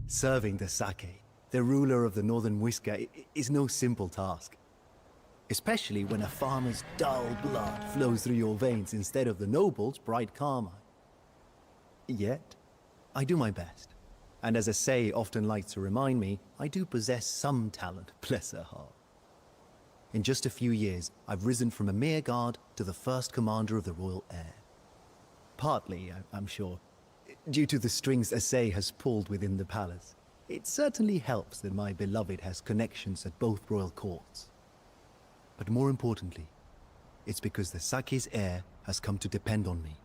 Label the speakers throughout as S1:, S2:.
S1: Serving the sake, the ruler of the northern muisca, is no simple task. Especially when a farmer's dull blood flows through your veins instead of the noble's bright karma. Yet, I do my best. And as Say often likes to remind me, I do possess some talent, bless her heart. In just a few years, I've risen from a mere guard to the first commander of the royal heir. Partly, I'm sure, due to the strings Say has pulled within the palace. It certainly helps that my beloved has connections at both royal courts. But more importantly, it's because the sake's heir has come to depend on me.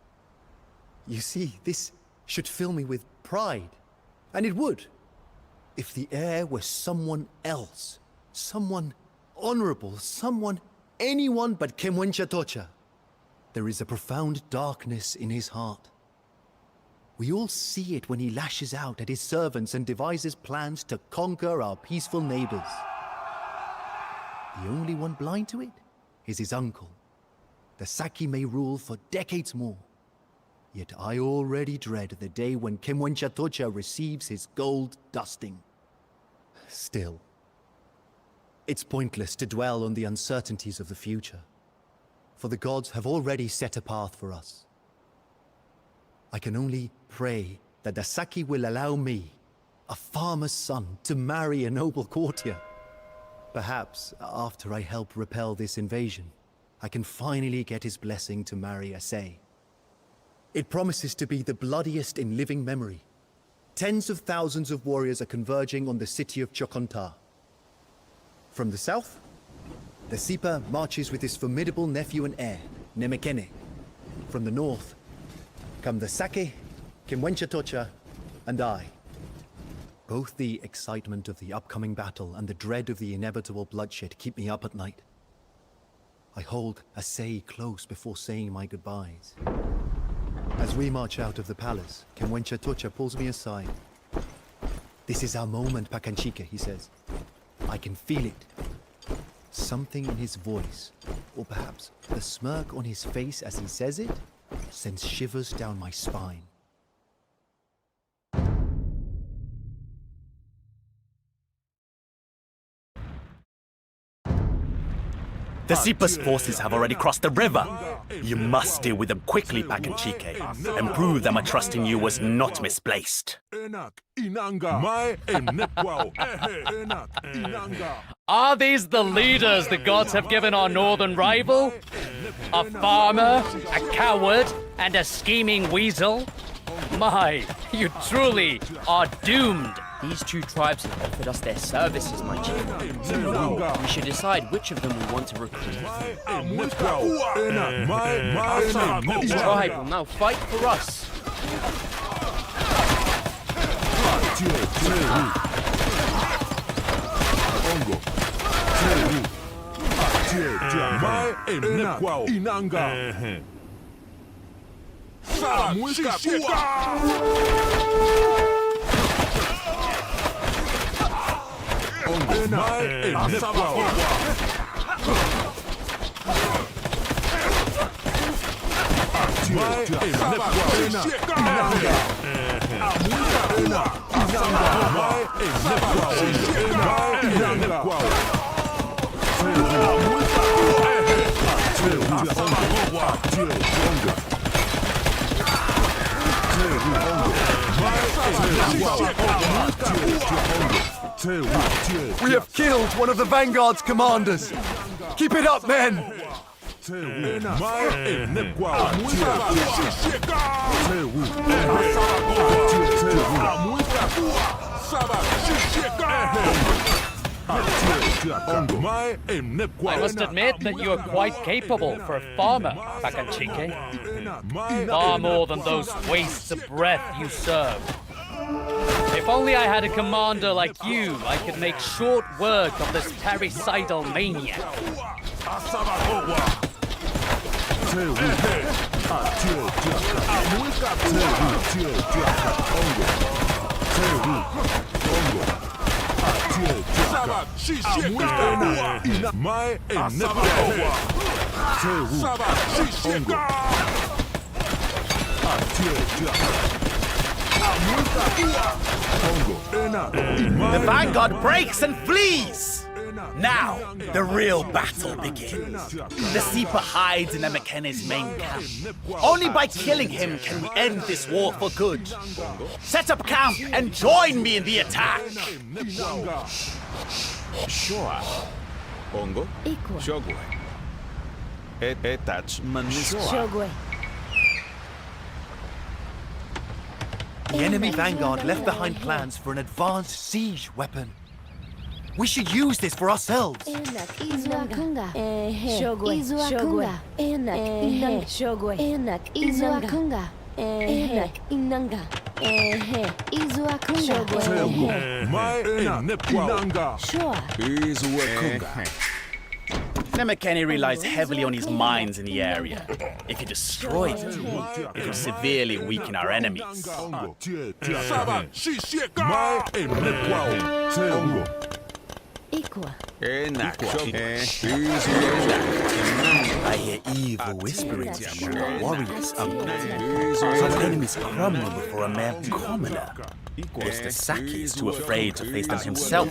S1: You see, this should fill me with pride. And it would, if the heir were someone else. Someone honorable, anyone but Kemwencha. There is a profound darkness in his heart. We all see it when he lashes out at his servants and devises plans to conquer our peaceful neighbors. The only one blind to it is his uncle. The Saki may rule for decades more. Yet I already dread the day when Kemwencha receives his gold dusting. Still, it's pointless to dwell on the uncertainties of the future, for the gods have already set a path for us. I can only pray that the Saki will allow me, a farmer's son, to marry a noble courtier. Perhaps, after I help repel this invasion, I can finally get his blessing to marry Say. It promises to be the bloodiest in living memory. Tens of thousands of warriors are converging on the city of Chokonta. From the south, the Sipa marches with his formidable nephew and heir, Nemekene. From the north, come the Sake, Kemwencha, and I. Both the excitement of the upcoming battle and the dread of the inevitable bloodshed keep me up at night. I hold Say close before saying my goodbyes. As we march out of the palace, Kemwencha pulls me aside. "This is our moment, Pakanchike," he says. I can feel it. Something in his voice, or perhaps the smirk on his face as he says it, sends shivers down my spine.
S2: The Sipa's forces have already crossed the river. You must deal with them quickly, Pakanchike, and prove that my trust in you was not misplaced.
S3: Are these the leaders the gods have given our northern rival? A farmer, a coward, and a scheming weasel? My, you truly are doomed.
S4: These two tribes have offered us their services, my chief. We should decide which of them we want to recruit. Each tribe will now fight for us.
S1: We have killed one of the Vanguard's commanders! Keep it up, men!
S3: I must admit that you are quite capable for a farmer, Pakanchike. Far more than those wastes of breath you serve. If only I had a commander like you, I could make short work of this parricidal maniac.
S2: The vanguard breaks and flees! Now, the real battle begins. The Seeper hides in Emekene's main camp. Only by killing him can we end this war for good. Set up camp and join me in the attack!
S5: Sure. Ongo.
S6: Equal.
S5: Shogwe. Etach maniswa.
S6: Shogwe.
S1: The enemy vanguard left behind plans for an advanced siege weapon. We should use this for ourselves.
S6: Enak Izuakunga. Shogwe. Izuakunga. Enak Inanga. Shogwe. Enak Izuakunga. Enak Inanga. Izuakunga. Sure.
S2: Nemekene relies heavily on his mines in the area. If he destroys it, it will severely weaken our enemies.
S6: Equa.
S2: I hear evil whisperings among our warriors. Some enemies crumble before a mere commoner. Mr. Saki is too afraid to face them himself.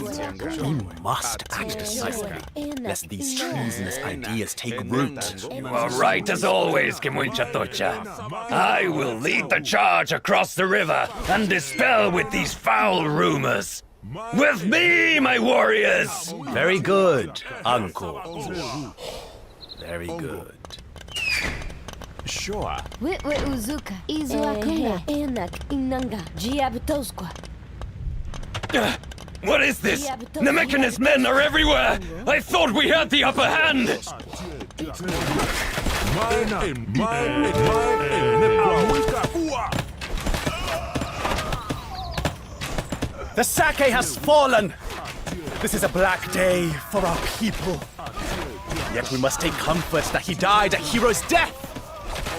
S2: We must act decisively, lest these treasonous ideas take root.
S3: You are right as always, Kimunchatocha. I will lead the charge across the river and dispel with these foul rumors. With me, my warriors!
S2: Very good, Uncle. Very good.
S5: Sure.
S6: Witwe Uzuka. Izuakunga. Enak Inanga. Giabtosqua.
S3: What is this? Nemekene's men are everywhere! I thought we had the upper hand!
S2: The Sake has fallen! This is a black day for our people. Yet we must take comfort that he died a hero's death!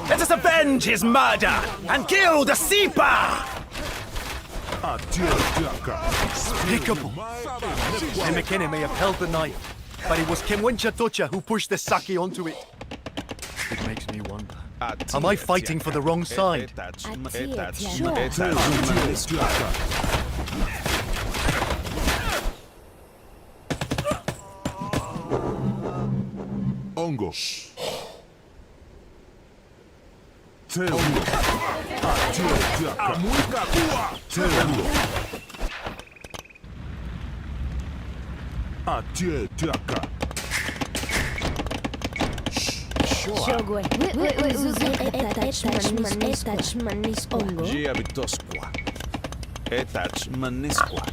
S2: Let us avenge his murder and kill the Seeper!
S1: Despicable. Nemekene may have held the knife, but it was Kimwenchatocha who pushed the sake onto it. It makes me wonder. Am I fighting for the wrong side?
S7: Ongo.
S6: Shogwe. Witwe Uzuka. Etach manisqua.
S5: Giabitosqua. Etach manisqua.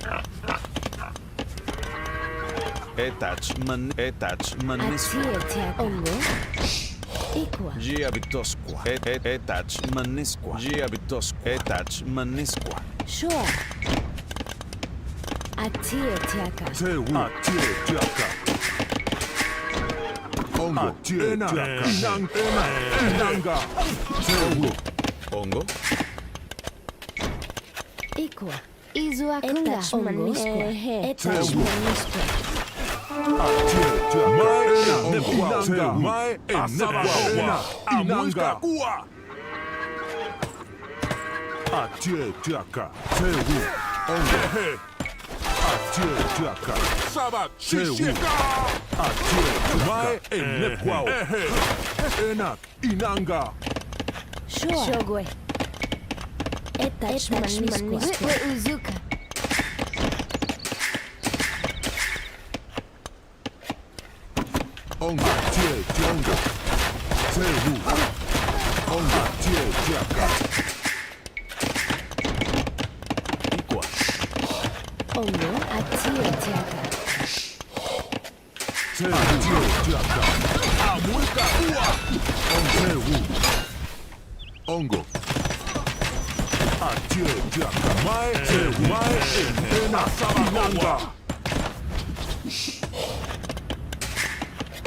S5: Etach manisqua.
S6: Ongo. Equa.
S5: Giabitosqua. Etach manisqua. Giabitosqua. Etach manisqua.
S6: Sure. Atietiaka.
S7: Ongo. Inanga.
S5: Ongo.
S6: Equa. Izuakunga. Etach manisqua. Etach manisqua. Sure. Shogwe. Etach manisqua. Witwe Uzuka.
S7: Ongo.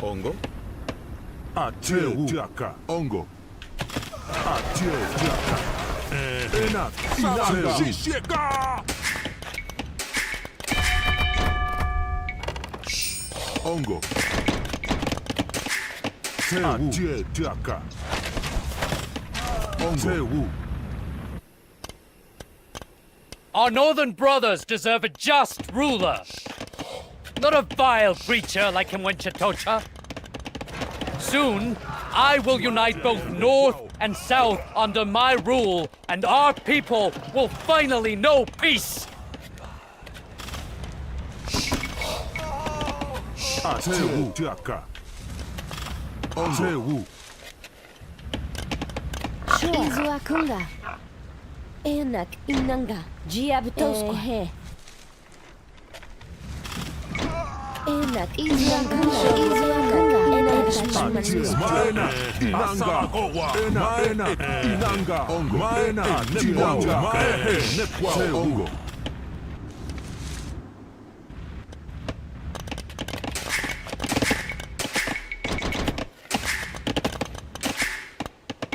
S6: Ongo. Atietiaka.
S7: Ongo.
S5: Ongo.
S7: Ongo. Ongo.
S3: Our northern brothers deserve a just ruler, not a vile creature like Kimwenchatocha. Soon, I will unite both North and South under my rule, and our people will finally know peace.
S6: Izuakunga. Enak inanga. Jiabtosko. Enak izuakunga.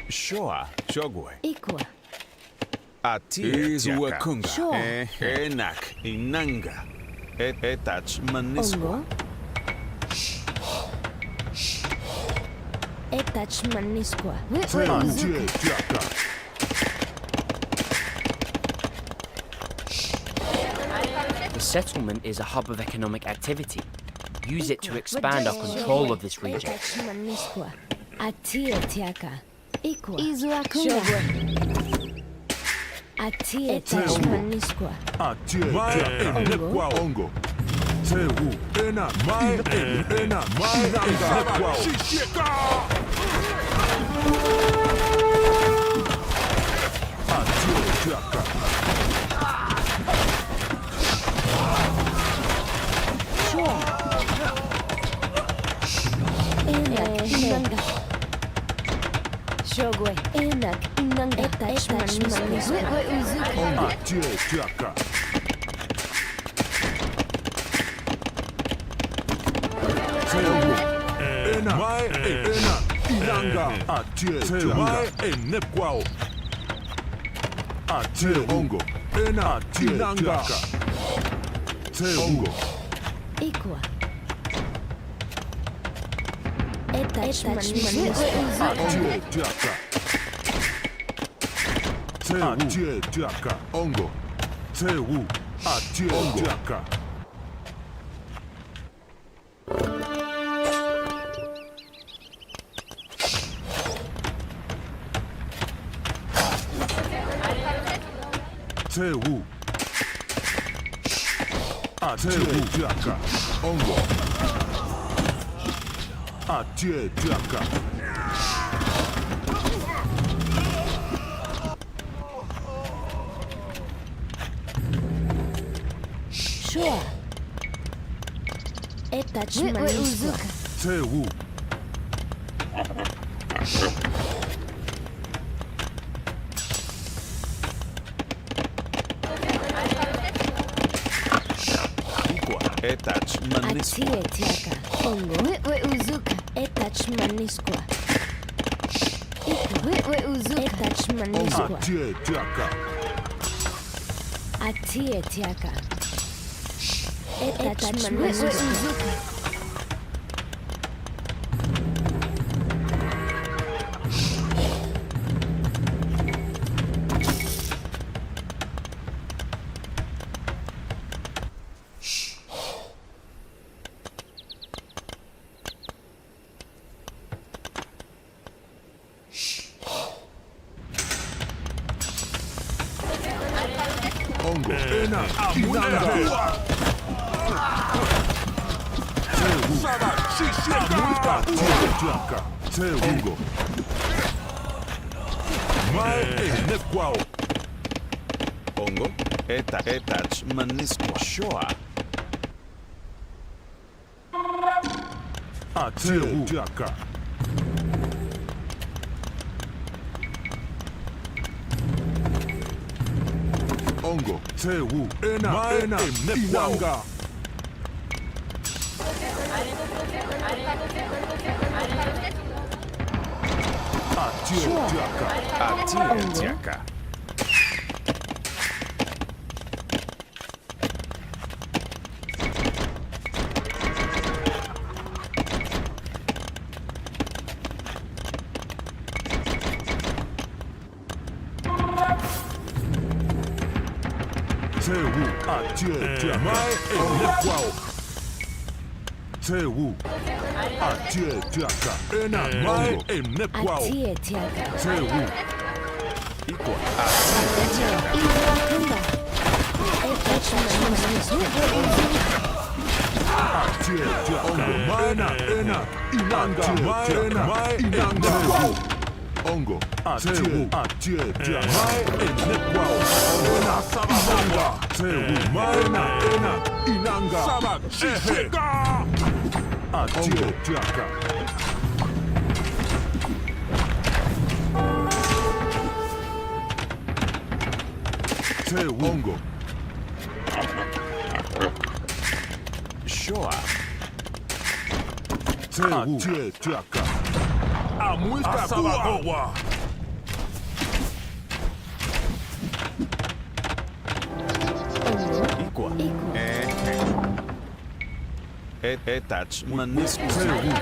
S5: Shoa, Shogwe.
S6: Ikwa.
S5: Atia,
S2: Izuakunga.
S6: Sure.
S5: Enak, Inanga. Etach, Manisqua.
S6: Ongo. Etach manisqua. Uzuka.
S4: The settlement is a hub of economic activity. Use it to expand our control of this region.
S6: Etach manisqua. Atia tiaka. Ikwa. Izuakunga. Atia etach manisqua.
S7: Ongo. Sewu. Ena.
S6: Enak inanga. Shogwe. Enak inanga. Etach manisqua.
S7: Uzuka. Inanga. Ongo. Ena. Inanga. Ongo.
S6: Ikwa. Etach manisqua.
S7: Ongo. Sewu. Ongo. Sewu. Ongo.
S6: Sure. Etach manisqua.
S7: Sewu.
S5: Etach, Manisqua.
S6: Atia tiaka. Ongo. Uzuka. Etach manisqua. Ikwa. Uzuka. Etach manisqua. Atia tiaka. Etach manisqua. Uzuka.
S7: Ongo. Ena. Inanga. Sewu.
S5: Ongo. Etach, Manisqua. Shoa.
S7: Ongo. Sewu. Ena. Inanga.
S5: Atia, Tiaka.
S7: Tewu atie tiaka. Mai emnekwao. Tewu atie tiaka. Ena mai emnekwao.
S6: Atie tiaka.
S7: Tewu
S5: Equal.
S6: Iwakunda. Etachmanisco.
S7: atie tiaka. Ongo mai na ena inanga mai ena mai inanga. Ongo Tewu atie tiaka. Mai emnekwao. Ena inanga. Tewu mai na ena inanga. Sama shishika. Atie tiaka. Tewu ongo.
S5: Shoa.
S7: Tewu atie tiaka. Muisca sabagoa.
S5: Equal. Etach manisco.
S7: Tewu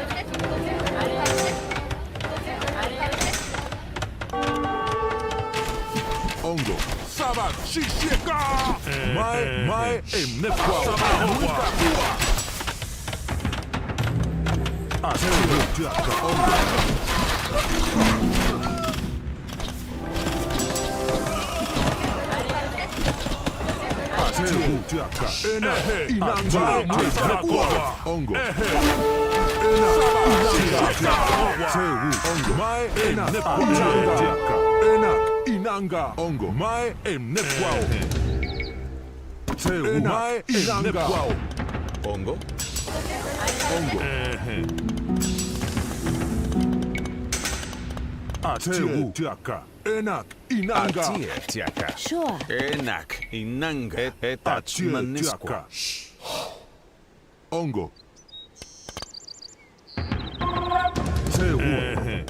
S7: ongo. Saba shishika. Mai emnekwao. Muisca bua. Tewu tiaka ongo. Tewu tiaka. Ena inanga. Muisca bua. Ongo. Ena inanga. Tewu ongo. Mai emnekwao. Tiaka. Ena inanga. Ongo. Mai emnekwao. Tewu mai emnekwao.
S5: Ongo.
S7: Ongo. Tewu tiaka. Enak inanga.
S5: Atie tiaka.
S6: Sure.
S5: Enak inanga. Etach
S7: Atie
S5: manisco.
S7: tiaka. Ongo. Tewu.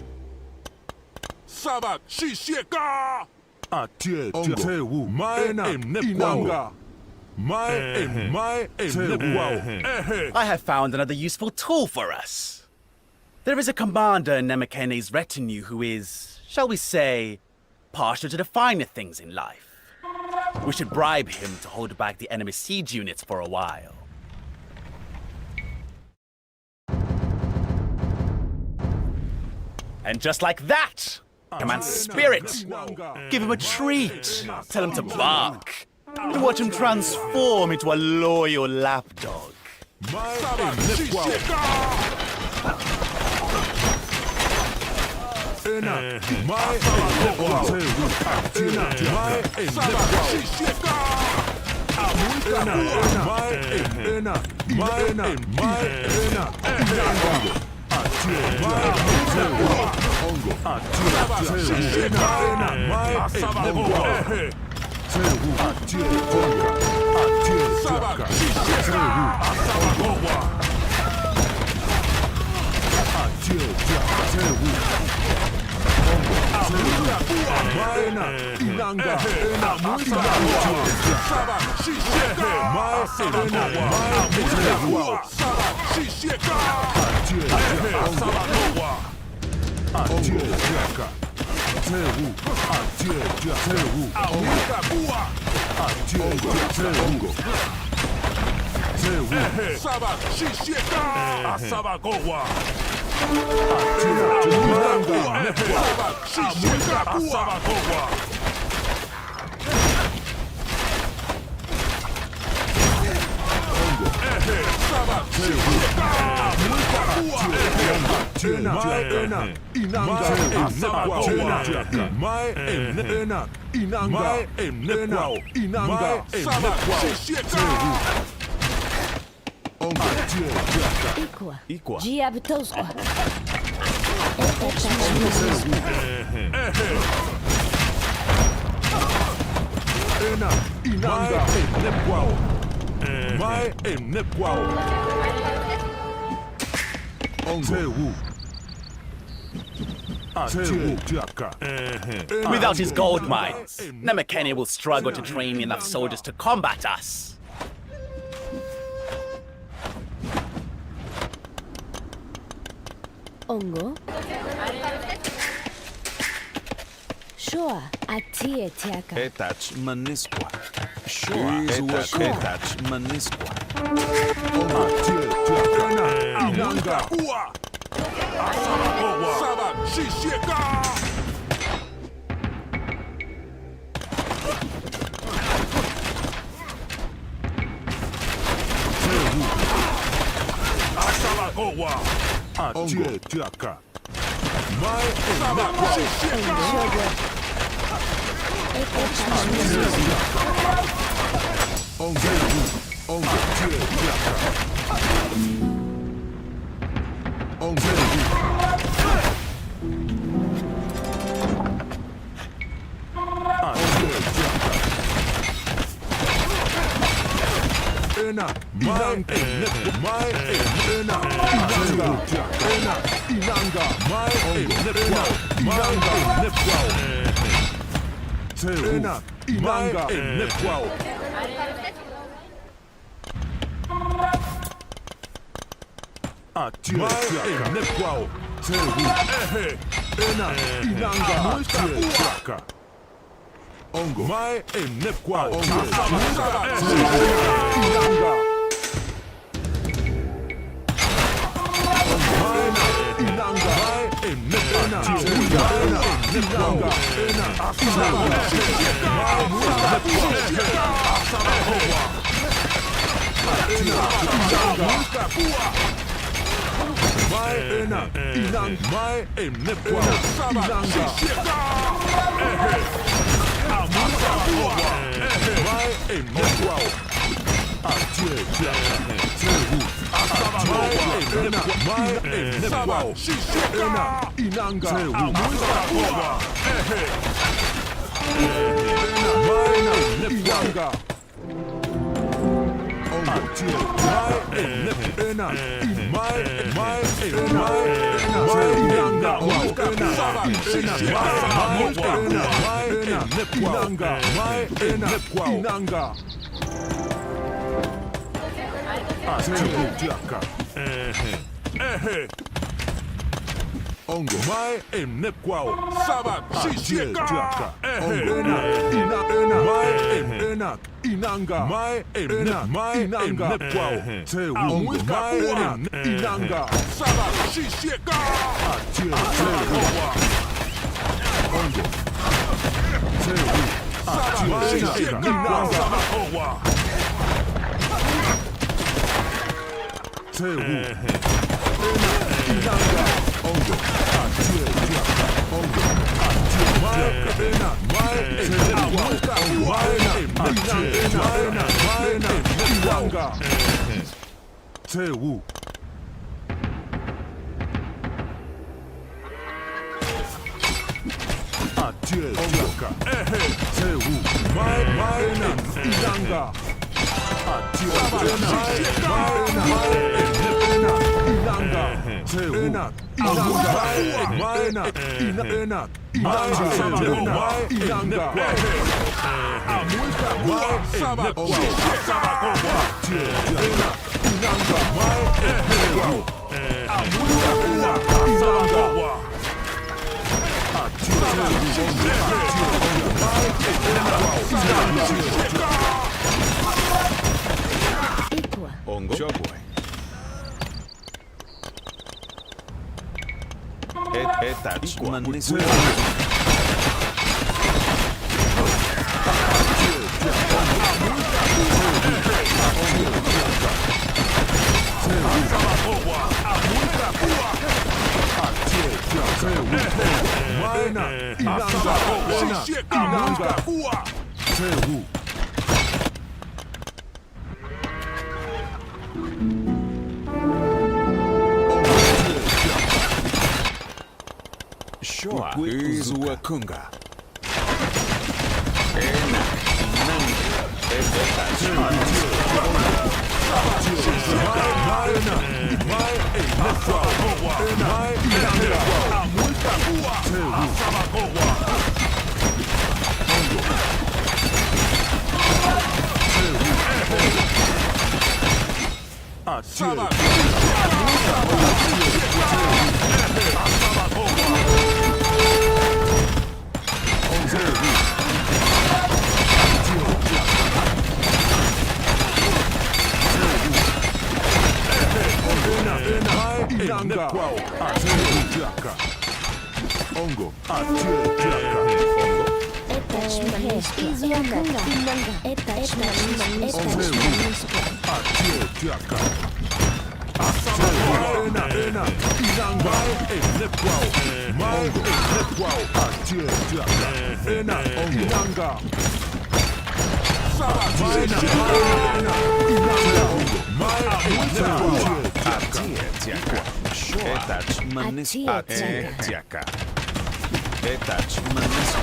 S7: Saba shishika. Atie tiaka. Tewu mai inanga. Mai emnekwao.
S2: I have found another useful tool for us. There is a commander in Nemekene's retinue who is, shall we say, partial to the finer things in life. We should bribe him to hold back the enemy siege units for a while. And just like that, command spirit. Give him a treat. Tell him to bark. And watch him transform into a loyal lapdog.
S7: Mai emnekwao. Ena mai emnekwao. Tewu ena mai emnekwao. Ena mai inanga. Atie mai emnekwao. Ongo. Atie ena mai emnekwao. Tewu atie ongo. Atie tiaka. Tewu ongo. Atie tiaka. Tewu ongo. Mai na inanga. Ena inanga. Saba shishika. Mai ena mai emnekwao. Saba shishika. Atie tiaka. Atie tiaka. Tewu atie tiaka. Tewu muisca bua. Atie tiaka. Ongo. Tewu saba shishika. Asabagoa. Atie tiaka. Saba shishika. Asabagoa. Ongo. Saba shishika. Muisca bua. Mai ena inanga. Asabagoa. Mai ena inanga. Mai emnekwao. Inanga. Saba shishika. Ongo. Atie tiaka.
S6: Equa.
S5: Equa.
S6: Giabtosqua.
S7: Ena inanga. Emnekwao. Mai emnekwao. Ongo. Tewu. Atie tiaka.
S2: Without his gold mines, Nemekene will struggle to train enough soldiers to combat us.
S6: Ongo. Sure. Atie tiaka.
S5: Etach manisco. Sure. Etach manisqua.
S7: Inanga. Asaba Shishika. Asaba Kowa. Atietaka. My Asaba Shishika. Ongo. Mai e nepquao. Ongo mai e nepquao sabat shishika ongo mai e enak inanga mai e nepquao te ongo mai e inanga sabat shishika ongo te sabat shishika inanga te inanga ongo Tewu. Atie Oka. Tewu. My Inanga. Atie
S5: Ongo. Sure boy. Etach manisqua. Sure. Izua kunga.
S7: Ongo. Atie tiaka.
S6: Izuakunga.
S7: Atie tiaka. Ena inanga enekwao. Mai enekwao. Atie tiaka. Ena inanga.
S5: Etach manispa tiaka. Etach manispa.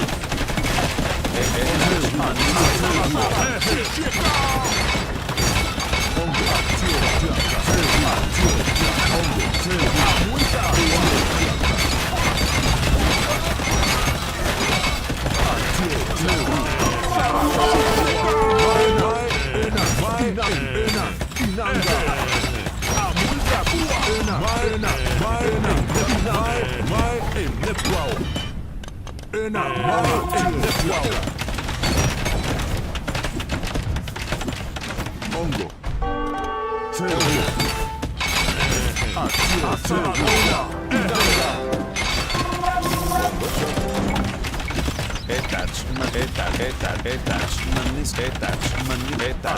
S5: Etach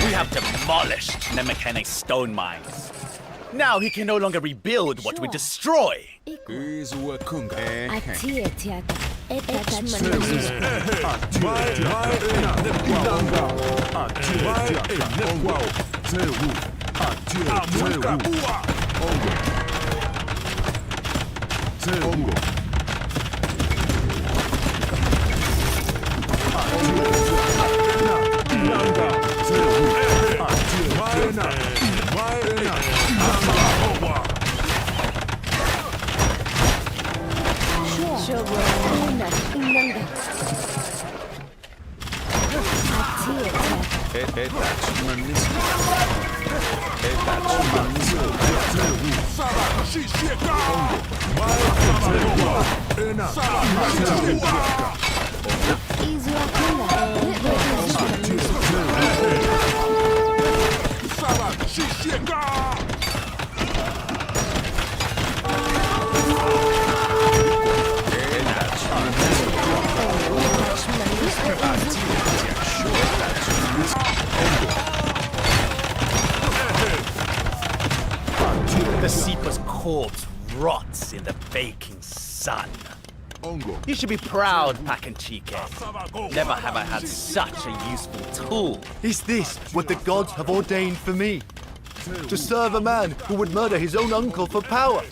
S2: We have demolished Nemekene's stone mines. Now he can no longer rebuild what we destroy.
S5: Izuakunga.
S6: Atie tiaka.
S2: The Seeper's corpse rots in the baking sun. You should be proud, Pakanchike. Never have I had such a useful tool.
S1: Is this what the gods have ordained for me? To serve a man who would murder his own uncle for power?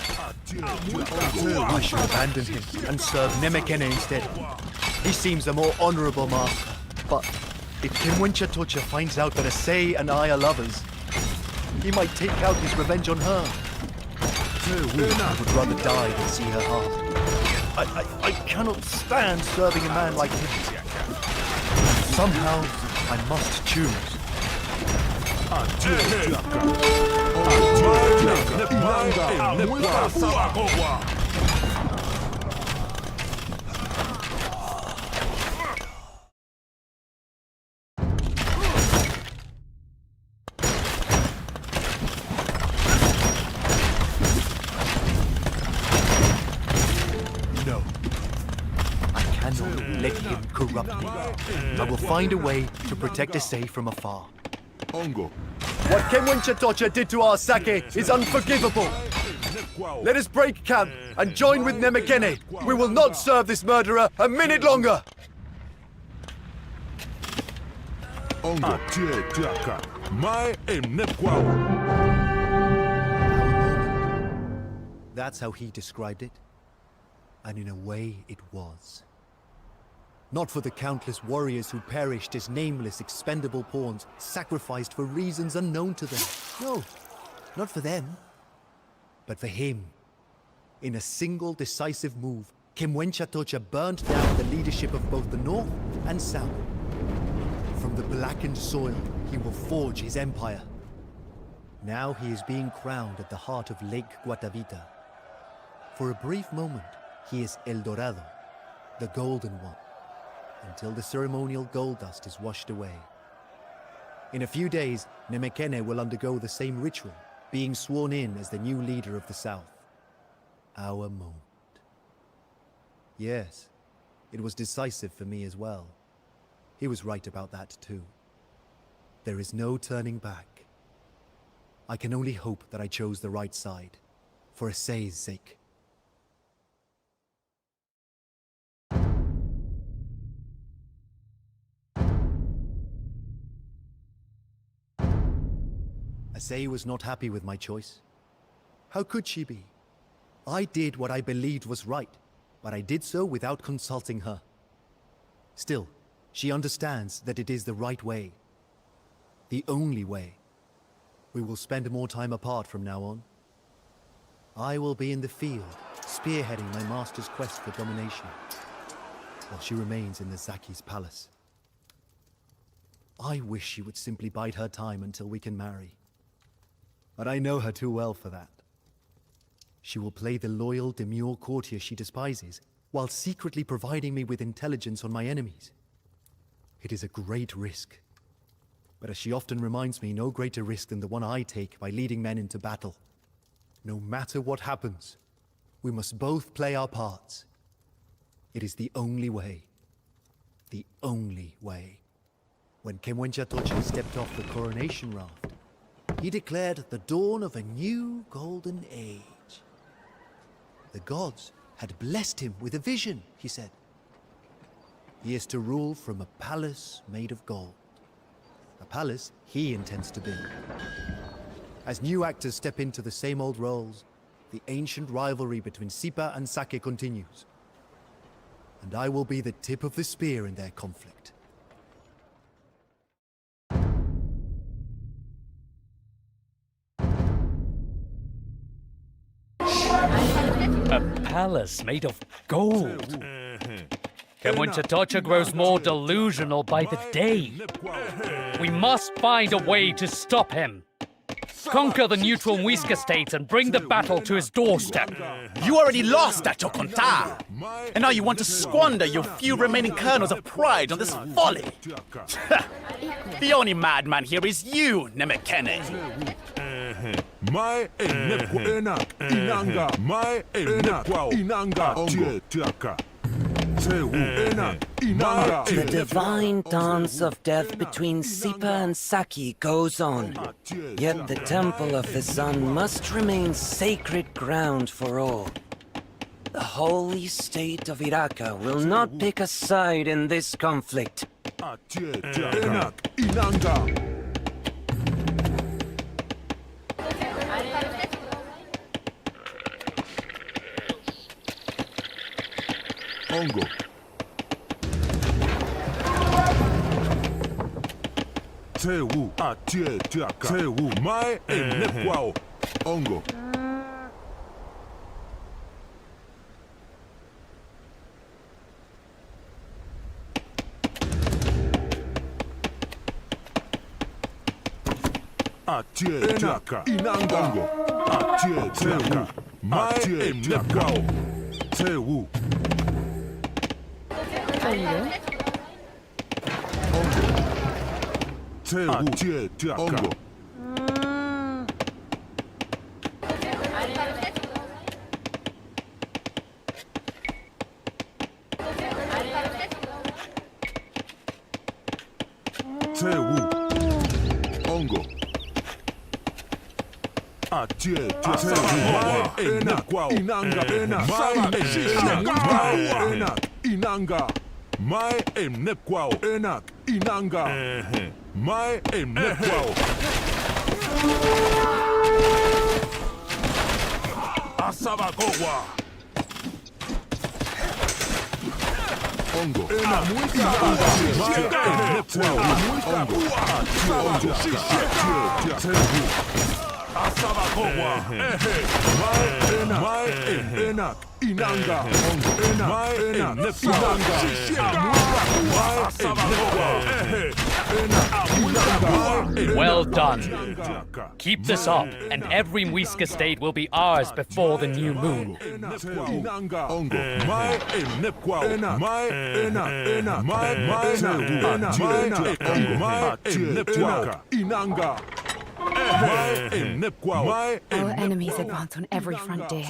S1: I should abandon him and serve Nemekene instead. He seems a more honorable master. But if Kimwenchatocha finds out that Asei and I are lovers, he might take out his revenge on her. I would rather die than see her harmed. I cannot stand serving a man like him. Somehow, I must choose. cannot let him corrupt me. I will find a way to protect Issei from afar.
S7: Ongo.
S1: What Kenwenchatocha did to our sake is unforgivable. Let us break camp and join with Nemekene. We will not serve this murderer a minute longer.
S7: Ongo. Atie tiaka. Mai enekwao.
S1: That's how he described it. And in a way, it was. Not for the countless warriors who perished as nameless, expendable pawns, sacrificed for reasons unknown to them. No, not for them. But for him. In a single decisive move, Kimwenchatocha burned down the leadership of both the North and South. From the blackened soil, he will forge his empire. Now he is being crowned at the heart of Lake Guatavita. For a brief moment, he is El Dorado, the Golden One, until the ceremonial gold dust is washed away. In a few days, Nemekene will undergo the same ritual, being sworn in as the new leader of the South. Our moment. Yes, it was decisive for me as well. He was right about that too. There is no turning back. I can only hope that I chose the right side, for Issei's sake. Issei was not happy with my choice. How could she be? I did what I believed was right, but I did so without consulting her. Still, she understands that it is the right way. The only way. We will spend more time apart from now on. I will be in the field, spearheading my master's quest for domination, while she remains in the Zaki's palace. I wish she would simply bide her time until we can marry. But I know her too well for that. She will play the loyal, demure courtier she despises, while secretly providing me with intelligence on my enemies. It is a great risk. But as she often reminds me, no greater risk than the one I take by leading men into battle. No matter what happens, we must both play our parts. It is the only way. The only way. When Kimwenchatocha stepped off the coronation raft, he declared the dawn of a new golden age. The gods had blessed him with a vision, he said. He is to rule from a palace made of gold. A palace he intends to build. As new actors step into the same old roles, the ancient rivalry between Sipa and Sake continues. And I will be the tip of the spear in their conflict.
S3: A palace made of gold. Kimwenchatocha grows more delusional by the day. We must find a way to stop him. Conquer the neutral muisca states and bring the battle to his doorstep.
S2: You already lost at Choconta, and now you want to squander your few remaining kernels of pride on this folly. The only madman here is you, Nemekene.
S7: Mai enak inanga. Mai enak inanga. Ongo tiaka.
S8: The divine dance of death between Sipa and Saki goes on. Yet the temple of the sun must remain sacred ground for all. The holy state of Iraka will not pick a side in this conflict.
S7: Enak inanga. Ongo. Tewu atie tiaka. Tewu mai enekwao. Ongo. Atie tiaka. Inanga. Ongo. Atie tiaka. Mai enekwao. Tewu. Atie tiaka. Ongo. Inanga. Mai emnekwao. Enak. Inanga. Mai emnekwao. Asabagowa. Ongo. Enak. Asabagowa. Mai enak. Inanga. Mai enak.
S3: Well done. Keep this up, and every muisca state will be ours before the new moon.
S9: Our enemies advance on every front, dear.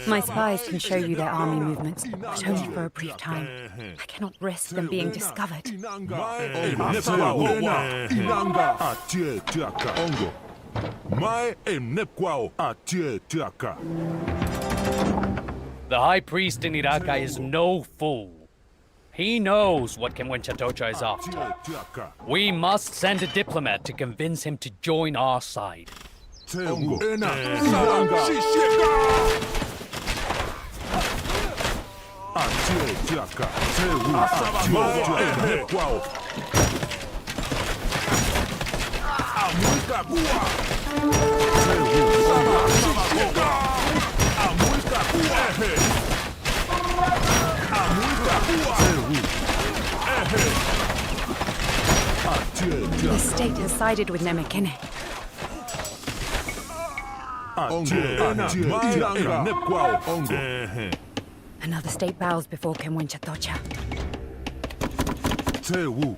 S9: My spies can show you their army movements, but only for a brief time. I cannot risk them being discovered.
S3: The High Priest in Iraka is no fool. He knows what Kenwenchatocha is after. We must send a diplomat to convince him to join our side.
S9: The state has sided with Nemekene. Another state bows before Kenwenchatocha.
S7: Tewu,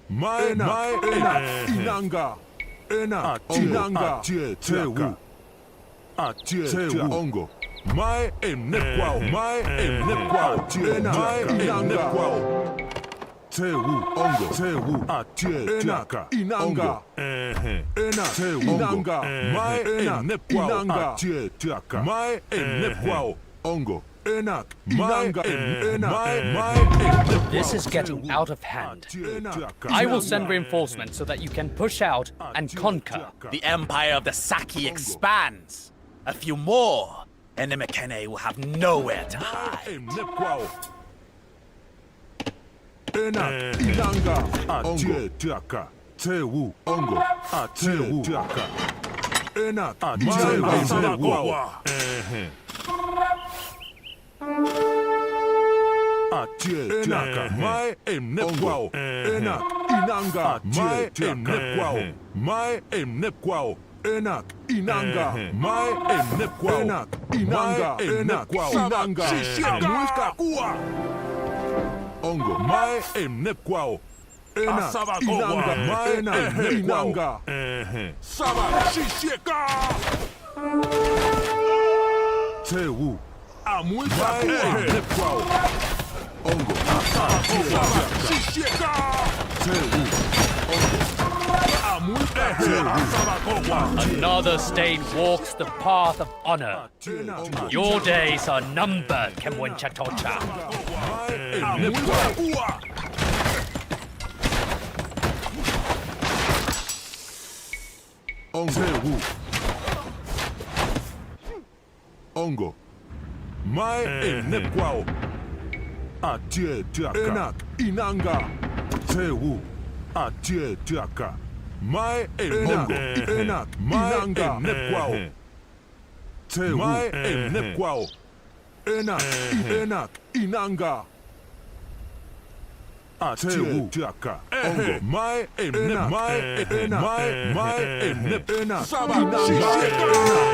S7: mai inanga, ena, inanga, tewu, tewu, ongo, mai emnekwao, ena, inanga, tewu, ongo, tewu, ena, inanga, ena, inanga, mai emnekwao, mai emnekwao, ongo.
S3: This is getting out of hand. I will send reinforcements so that you can push out and conquer.
S2: The empire of the Saki expands. A few more, and Nemekene will have nowhere to hide.
S7: Mai emnekwao, enak, inanga, mai emnekwao, mai emnekwao, enak, inanga, mai emnekwao, enak, inanga, enakwao, inanga, muisca kuwa, ongo, mai emnekwao, enak, inanga, mai inanga, saba shisheka, tewu. Amuika emnekwao, ongo, shisheka, tewu, ongo, amuika
S3: Another state walks the path of honor. Your days are numbered, Kenwenchatocha.
S7: Tewu, ongo. Mai emnekwao, enak, inanga, tewu, mai enak, inanga, emnekwao, tewu, mai emnekwao, enak, inanga, tewu, ongo, mai enak, mai enak,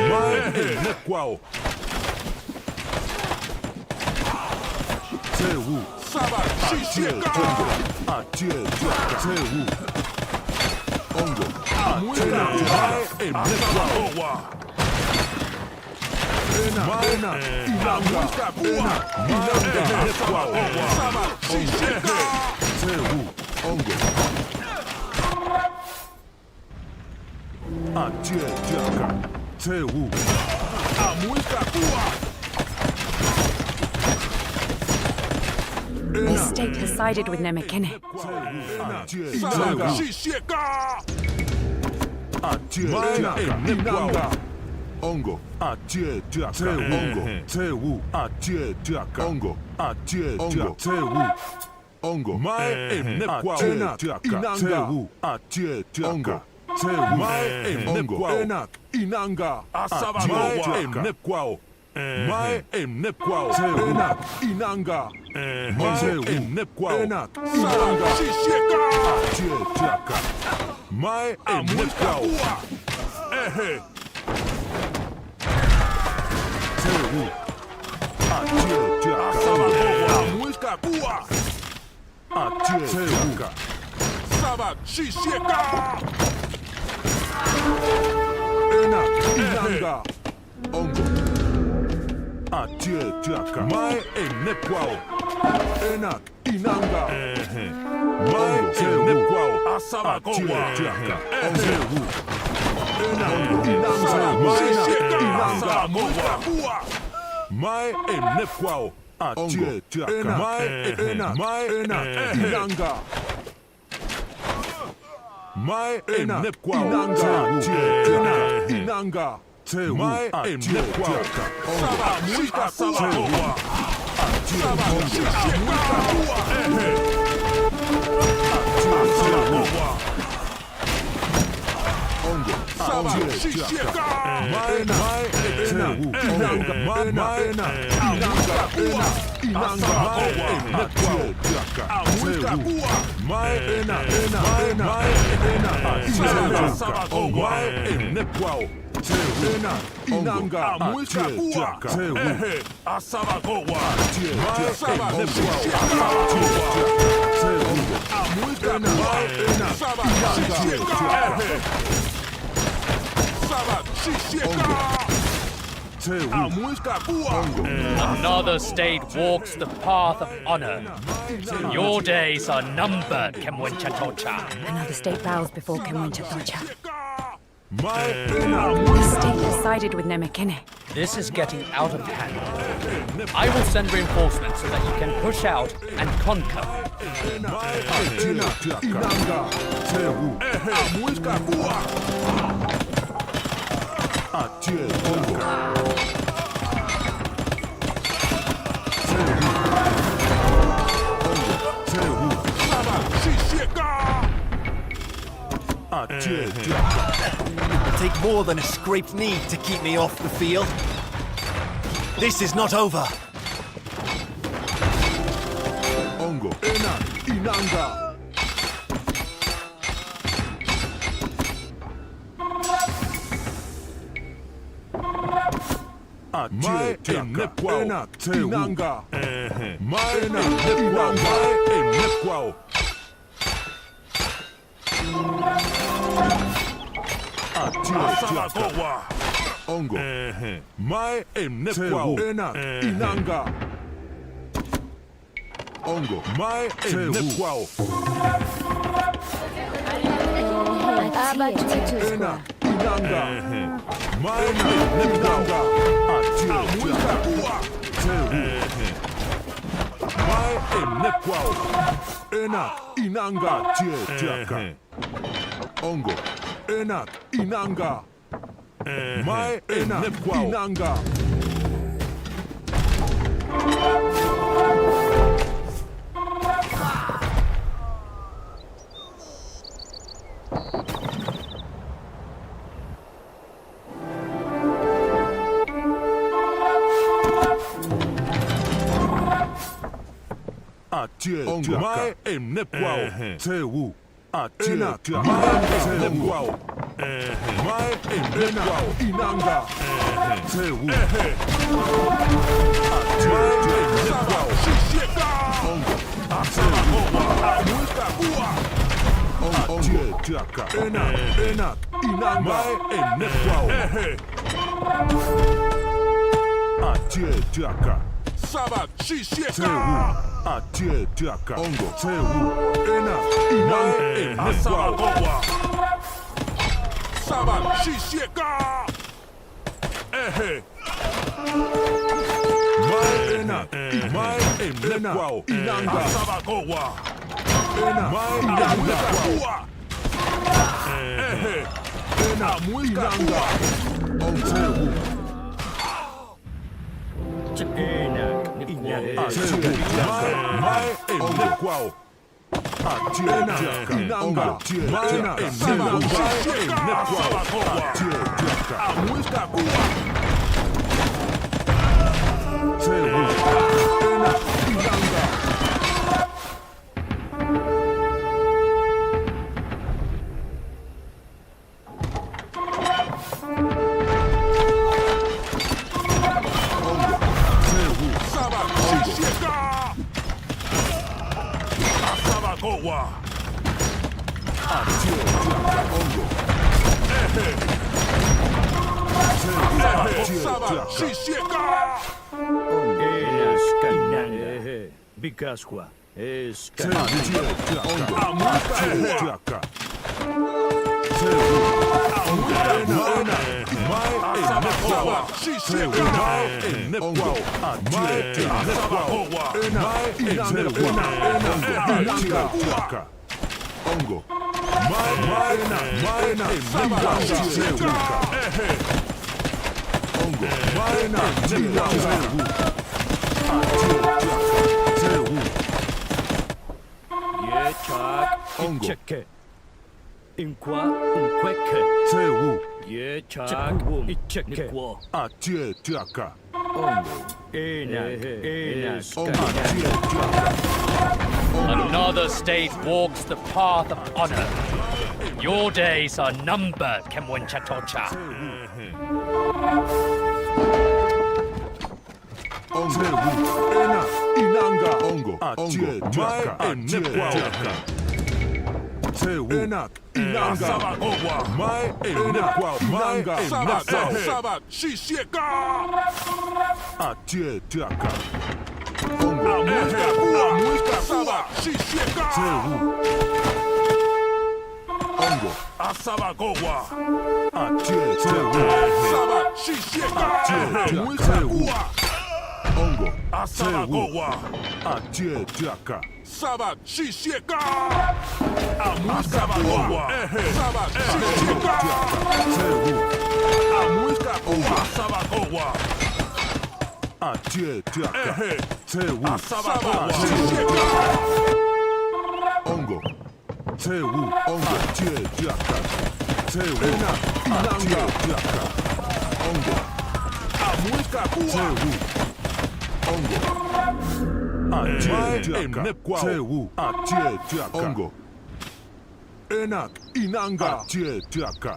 S7: mai emnekwao. Tewu, saba, shisheka, tewu, ongo,
S9: The state has sided with Nemekene.
S7: Ongo, atie tiaka, ongo, tewu, atie tiaka, ongo, atie ongo, tewu, ongo, mai emnekwa, tiaka, tewu, atie tiaka, tewu, mai emnekwa, enak, inanga, asaba, mai emnekwa, mai emnekwa, enak, inanga, mai emnekwa, enak, inanga, atie tiaka, mai emnekwa, ehe. Muisca kuwa. Saba shisheka. Ena inanga. Ongo. Atie tiaka. Mai enekwao. Ena inanga. Mai enekwao. Asaba kuwa. Tiaka. Ongo. Ena inanga. Mai inanga. Muisca kuwa. Mai emnekwao. Atie tiaka. Mai inanga. Mai emnekwao. Inanga. Mai emnekwao. Saba muisca saba kowa. Saba muisca kuwa. Saba kowa. Saba shisheka. Mai inanga.
S3: Another state walks the path of honor. Your days are numbered, Kemwenchatocha.
S9: Another state bows before Kemwenchatocha. The state has sided with Nemekene.
S3: This is getting out of hand. I will send reinforcements so that you can push out and conquer.
S1: It'll take more than a scraped knee to keep me off the field. This is not over.
S7: Ongo, inanga. Mai emnekwao. Inanga. Mai emnekwao. Mai emnekwao. Asaba Ongo. Mai emnekwao. Inanga. Ongo. Mai emnekwao. Inanga. Mai emnekwao. Mai emnekwao. Ena inanga tiaka. Ongo. Ena inanga. Mai emnekwao. Inanga. Ongo. Mai emnekwao. Tewu. Atena. Mai emnekwao. Mai emnekwao. Inanga. Tewu. Mai emnekwao. Ongo. Asaba muisca kuwa. Atietaka. Enak. Inanga. Enekwao. Atietaka. Sabat. Shisheka. Atietaka. Ongo. Tewu. Enak. Inanga. Enekwao. Sabat. Shisheka. Mai enak. Mai enekwao. Inanga. Sabagowa. Mai inanga. Enak. Muisca. Ontewu. Mai enekwao. Atietaka. Inanga. Mai enekwao. Atietaka. Muisca. Tewu. Enak. Inanga.
S10: Bikaswa.
S7: Ongo. Maena. Ongo. Maena.
S10: Yechak. Icheke. Inkwa. Unkweke.
S7: Tewu.
S10: Yechak. Icheke.
S7: Atietaka.
S3: Another state walks the path of honor. Your days are numbered, Kemwen Chatocha.
S7: Ongo. Ena. Inanga. Ongo. Atietaka. Enekwao. Tewu. Enak. Inanga. Mai enekwao. Inanga. Sabat. Shisheka. Atietaka. Ongo. Muisca. Sabat. Shisheka. Tewu. Ongo. Asabagowa. Atietaka. Sabat. Shisheka. Muisca. Ongo. Asabagowa. Atietaka. Sabat. Shisheka. Muisca. Sabat. Shisheka. Tewu. Muisca. Asabagowa. Atietaka. Tewu. Shisheka. Ongo. Tewu. Ongo. Atietaka. Tewu. Atietaka. Ongo. Muisca. Tewu. Ongo. Atietaka. Tewu. Atietaka. Ongo. Enak. Inanga. Atietaka.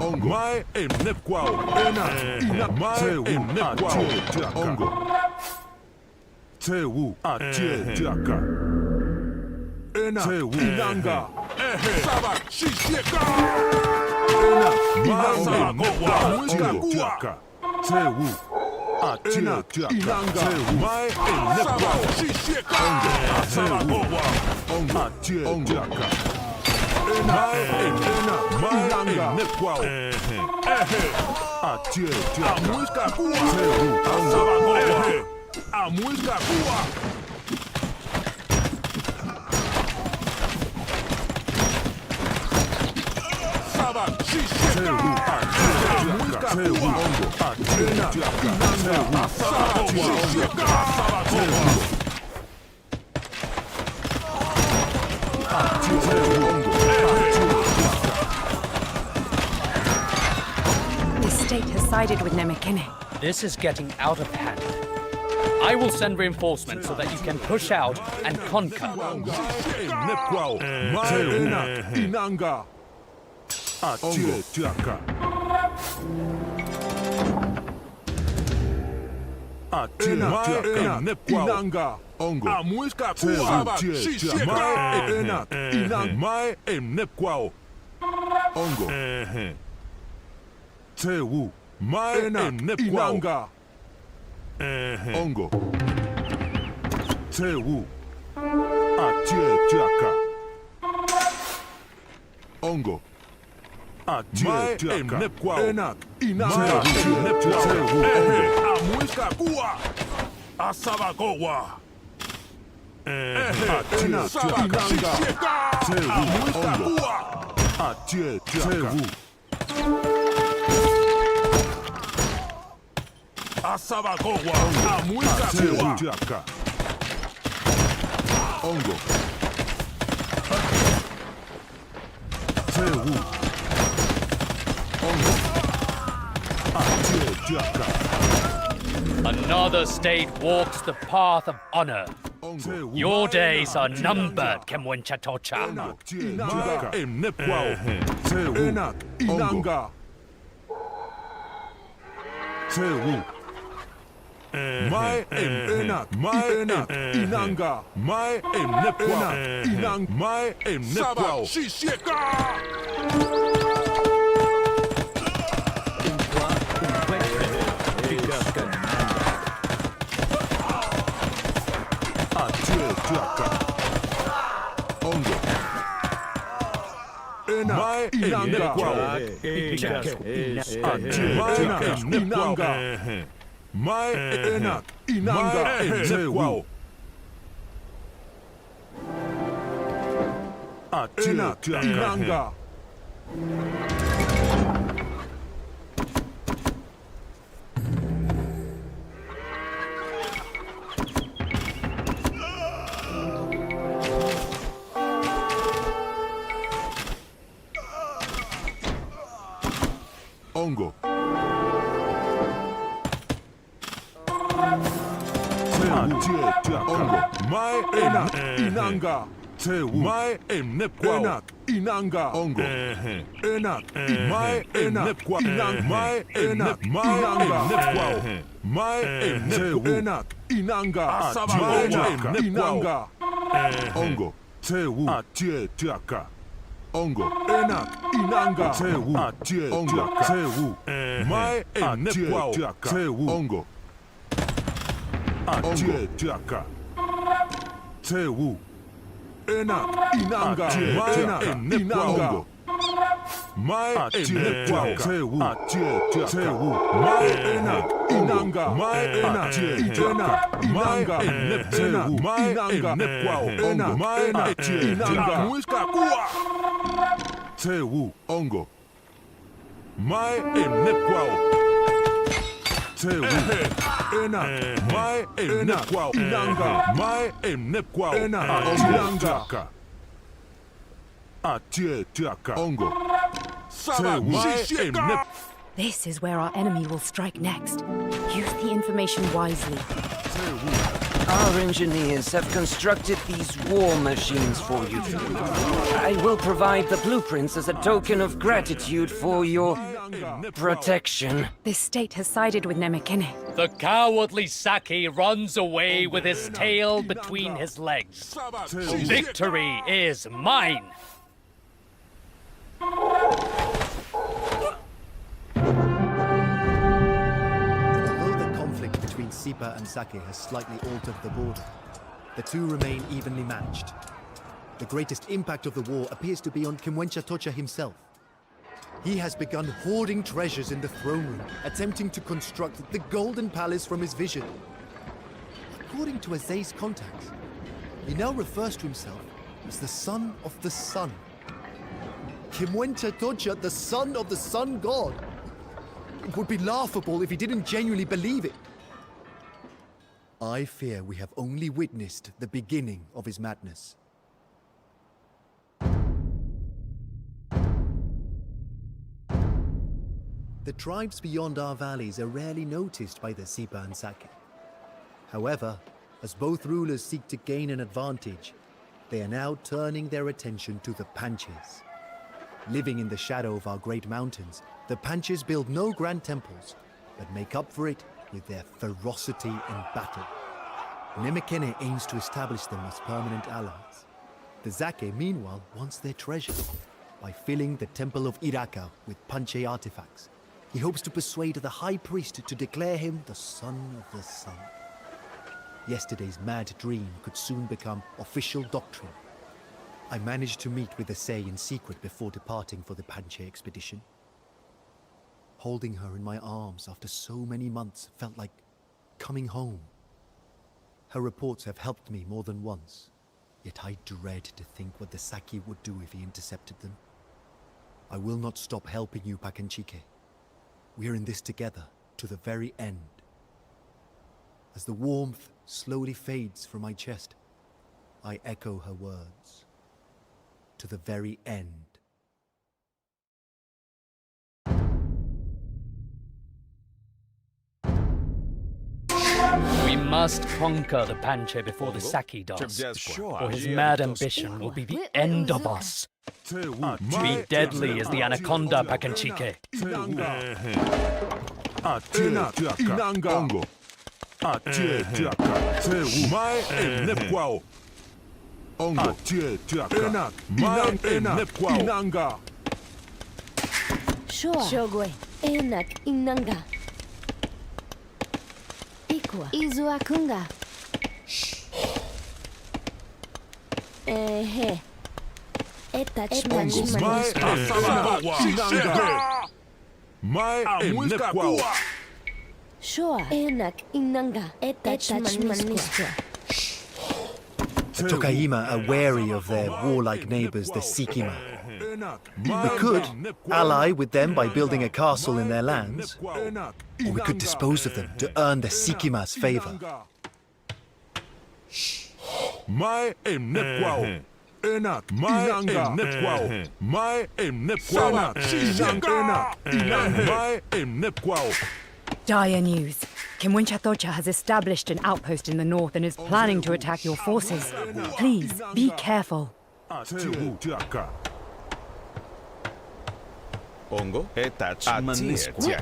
S7: Ongo. Mai enekwao. Enak. Mai enekwao. Ongo. Tewu. Atietaka. Enak. Inanga. Sabat. Shisheka. Enak. Mai enekwao. Tewu. Atietaka. Inanga. Mai enekwao. Shisheka. Ongo. Ongo. Atietaka. Mai enekwao. Atietaka. Muisca. Tewu. Muisca. Sabat. Shisheka. Muisca. Tewu. Atietaka. Sabat. Shisheka.
S9: The state has sided with Nemekine.
S3: This is getting out of hand. I will send reinforcements so that you can push out and conquer.
S7: Enekwao. Mai enak. Inanga. Atietaka. Atietaka. Inanga. Ongo. Muisca kuava. Mai enak. Inang. Mai emnekwao. Ongo. Tewu. Mai emnekwao. Ongo. Tewu. Atie jaka. Ongo. Mai emnekwao. Enak. Inanga. Tewu. Amuisca kua. Asabagoa. Inanga. Tewu. Ongo. Atie Tewu. Asabagoa. Amuisca kua. Jaka. Ongo. Tewu. Ongo. Atie Jaka.
S3: Another state walks the path of honor. Your days are numbered, Kemwenchatocha.
S7: Inanga. Emnekwao. Tewu. Inanga. Tewu. Mai enak. Mai enak. Inanga. Mai emnekwao. Inang. Mai emnekwao. Shisheka. Ongo. Mai inanga. Inanga. Mai enak. Inanga. Tewu. Enak. Inanga. Ongo. Ongo. Mai enak. Inanga. Tewu. Mai emnekwao. Enak. Inanga. Ongo. Enak. Mai emnekwao. Inang. Mai enak. Mai emnekwao. Mai emnekwao. Enak. Inanga. Mai emnekwao. Ongo. Tewu. Atie jaka. Ongo. Enak. Inanga. Tewu. Atie. Ongo. Tewu. Mai emnekwao. Tewu. Ongo. Atie jaka. Tewu. Enak. Inanga. Mai emnekwao. Mai emnekwao. Tewu. Atie jaka. Tewu. Mai enak. Inanga. Mai enak. Enak. Inanga. Tewu. Mai emnekwao. Ongo. Mai enak. Inanga. Muisca kua. Tewu. Ongo. Mai emnekwao. Tewu. Enak. Mai emnekwao. Inanga. Mai emnekwao. Enak. Inanga. Atie jaka. Ongo. Tewu.
S9: This is where our enemy will strike next. Use the information wisely.
S8: Our engineers have constructed these war machines for you. I will provide the blueprints as a token of gratitude for your protection.
S9: This state has sided with Nemekene.
S3: The cowardly Saki runs away with his tail between his legs. Victory is mine!
S1: Although the conflict between Sipa and Sake has slightly altered the border, the two remain evenly matched. The greatest impact of the war appears to be on Kimwenchatocha himself. He has begun hoarding treasures in the throne room, attempting to construct the Golden Palace from his vision. According to Aze's contacts, he now refers to himself as the Son of the Sun. Kimwenchatocha, the son of the Sun God. It would be laughable if he didn't genuinely believe it. I fear we have only witnessed the beginning of his madness. The tribes beyond our valleys are rarely noticed by the Sipa and Sake. However, as both rulers seek to gain an advantage, they are now turning their attention to the Panches. Living in the shadow of our great mountains, the Panches build no grand temples, but make up for it with their ferocity in battle. Nemekene aims to establish them as permanent allies. The Zake, meanwhile, wants their treasure. By filling the temple of Iraka with Panche artifacts, he hopes to persuade the high priest to declare him the son of the sun. Yesterday's mad dream could soon become official doctrine. I managed to meet with the Say in secret before departing for the Panche expedition. Holding her in my arms after so many months felt like coming home. Her reports have helped me more than once, yet I dread to think what the Saki would do if he intercepted them. I will not stop helping you, Pakanchike. We are in this together, to the very end. As the warmth slowly fades from my chest, I echo her words. To the very end.
S3: We must conquer the Panche before the Saki does, or his mad ambition will be the end of us. Be deadly as the anaconda, Pakanchike.
S6: Shogwe, Enak, Inanga. Ikwa, Izuakunga. Ehe. Sure. Enak, Inanga.
S1: The Tokaima are wary of their warlike neighbors, the Sikima. We could ally with them by building a castle in their lands, or we could dispose of them to earn the Sikima's favor.
S9: Dire news. King Winchatocha has established an outpost in the north and is planning to attack your forces. Please, be careful.
S5: Ongo, etach manisqua.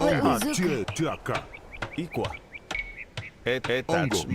S5: Equa. Etach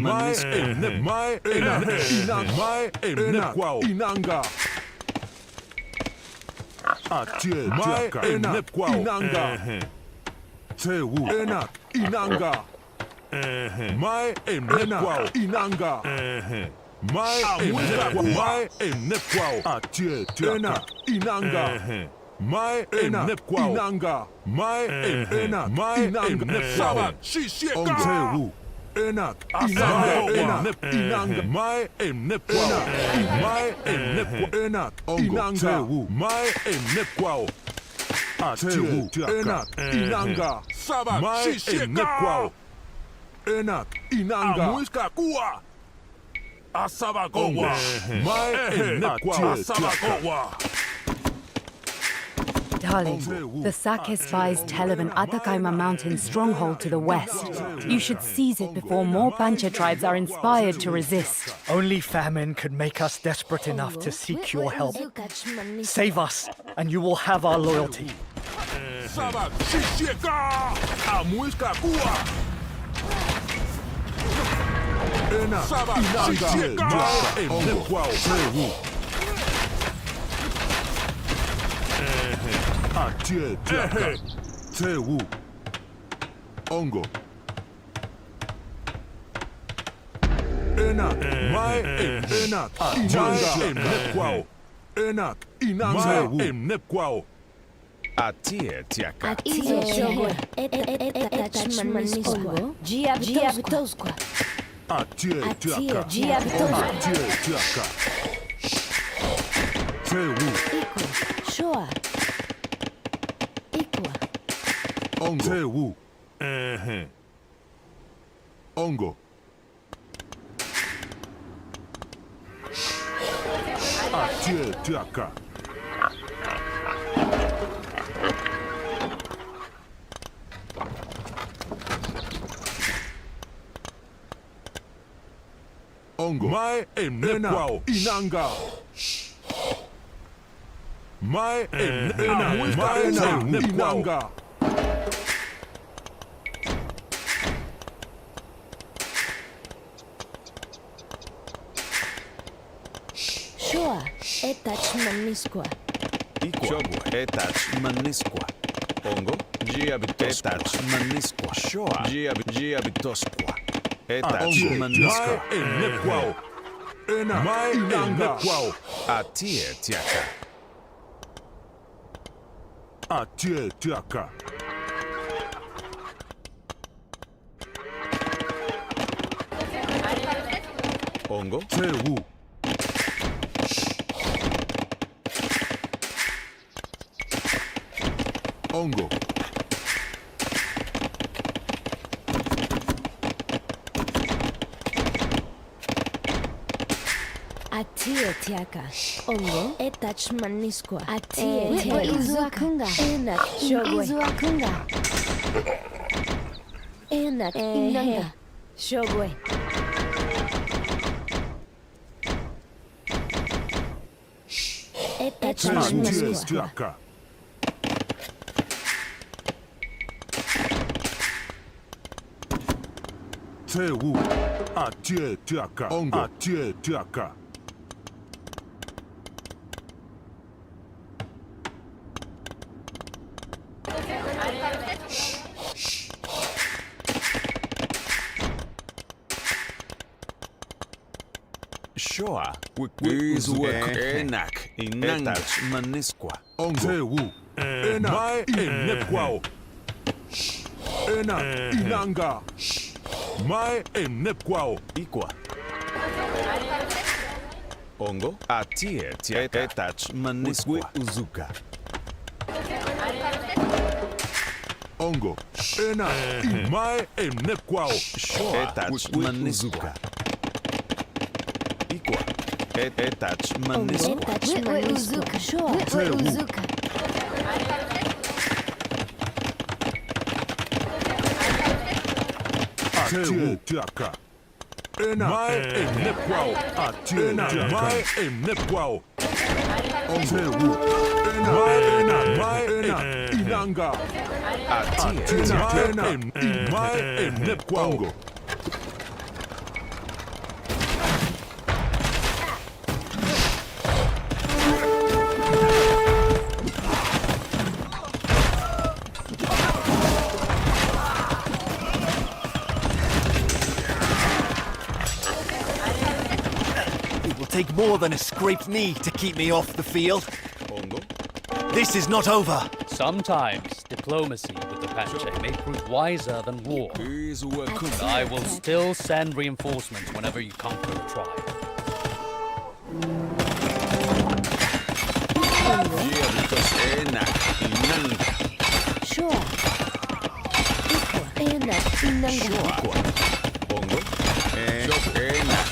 S9: Darling, the Sake spies tell of an Atakaima mountain stronghold to the west. You should seize it before more Pancha tribes are inspired to resist.
S10: Only famine could make us desperate enough to seek your help. Save us, and you will have our loyalty.
S7: Ongo. Enak, mai enak, inanga, enak, inanga, nepquao.
S5: Atie tiaka.
S7: Atie tiaka.
S6: Sure.
S7: Ongo. Ongo. Atie tiaka. Ongo. Mai emnepquao. Inanga. Mai inanga.
S6: Shoa, etach manisqua.
S5: Shogwe, etach manisqua. Ongo, giabitosqua. Etach manisqua. Shoa, giabitosqua. Etach manisqua.
S7: Enequao. Ena. Mai enequao.
S5: Atie tiaka.
S7: Atie tiaka.
S5: Ongo,
S7: Tewu. Ongo.
S6: Atie tiaka. Ongo, etach manisqua. Atie tiaka. Izuakunga. Enak, shogwe. Izuakunga. Enak, inanga. Shogwe. Etach
S7: Atie
S6: manisqua.
S7: tiaka. Tewu. Atie tiaka. Ongo. Atie tiaka.
S5: Shoa, enak, inanga, manisqua.
S7: Ongo. Tewu. Ena. Mai enequao. Ena. Inanga. Mai enequao.
S5: Iqua. Ongo, atie tiaka. Etach manisqua. Uzuka.
S7: Ongo. Ena. Mai enequao.
S5: Shoa, etach manisqua. Iqua. Etach manisqua.
S6: Etach manisqua. Shoa, uzuka.
S7: Atie tiaka. Ena. Mai enequao. Atie tiaka. Mai enequao. Ongo. Ena. Mai ena. Inanga.
S5: Atie
S7: Ena. Mai enequao.
S1: It will take more than a scraped knee to keep me off the field.
S5: Ongo.
S1: This is not over.
S3: Sometimes diplomacy with the Panche may prove wiser than war.
S5: Izuakuna.
S3: I will still send reinforcements whenever you conquer a tribe.
S5: Giabitos enak, inanga.
S6: Shoa. Enak, inanga.
S5: Ongo. Enak, inanga.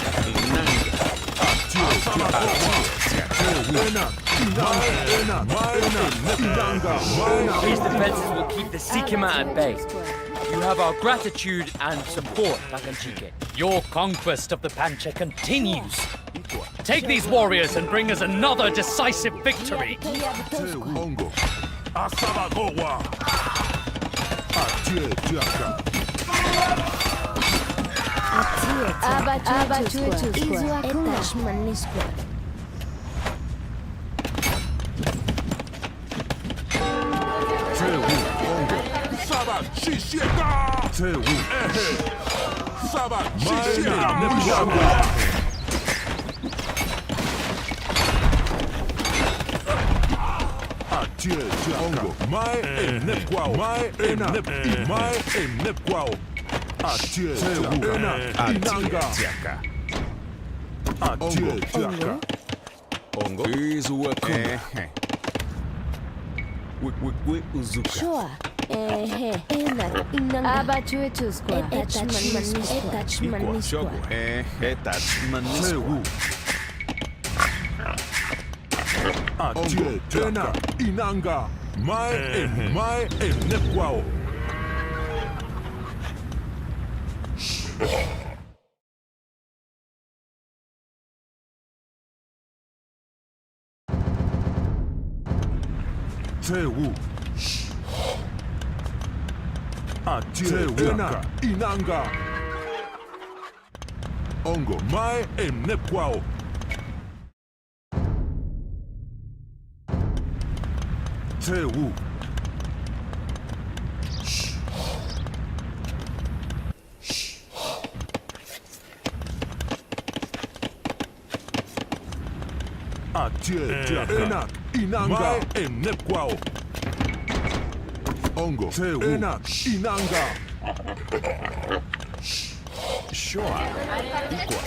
S4: These defenses will keep the Sikima at bay. You have our gratitude and support, Bakanchike.
S3: Your conquest of the Panche continues. Take these warriors and bring us another decisive victory.
S7: Ongo. Asaba gowa. Atie tiaka.
S6: Izuakunga. Etach manisqua.
S7: Tewu. Ongo. Saba shisheka. Tewu. Ehe. Saba shisheka. Atie tiaka. Ongo. Mai enequao. Mai ena. Mai enequao. Atie tiaka. Ena. Inanga.
S5: Tiaka.
S7: Atie tiaka.
S5: Ongo. Izuakuna. Uzuka.
S6: Shoa. Enak, inanga. Etach manisqua. Etach manisqua.
S5: Etach manisqua.
S7: Tewu. Atie tiaka. Inanga. Mai enequao. Tewu. Atie tiaka. Inanga. Ongo. Mai enequao. Tewu. Enak, Inanga, Nepquao. Ongo, Enak, Inanga.
S5: Shoa. Equal.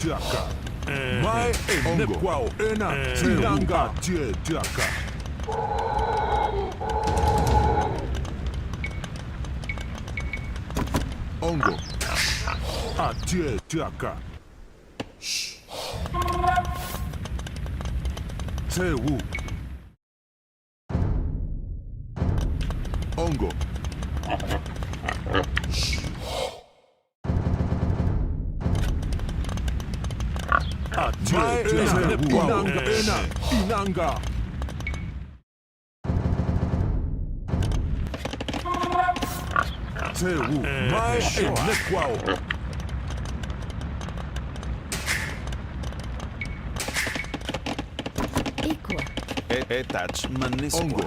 S7: Jaka. Mai Nepquao. Enak, Inanga, Jaka. Ongo. Jaka. Tewu. Ongo. Inanga. Tewu. Mai Nepquao.
S6: Equa.
S5: Etach manisco.
S7: Ongo.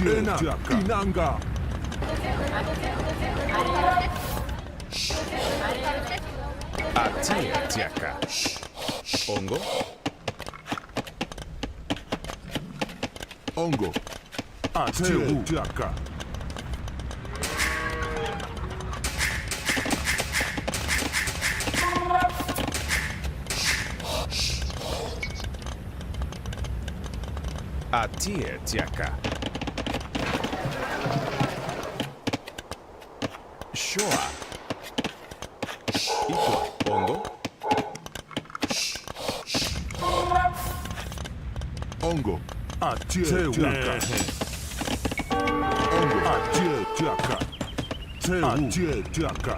S7: Inanga.
S5: Jaka. Ongo.
S7: Ongo. Tewu. Jaka.
S5: Jaka. Shoa. Equal. Ongo.
S7: Ongo. Tewu. Jaka. Ongo. Jaka. Tewu. Jaka.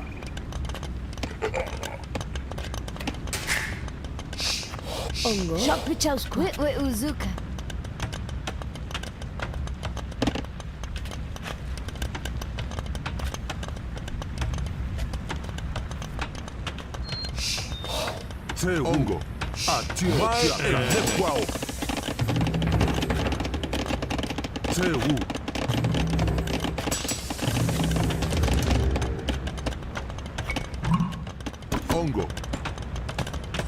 S6: Ongo. Shoppichausku. We uzuka.
S7: Ongo. Jaka. Nepquao. Tewu. Ongo.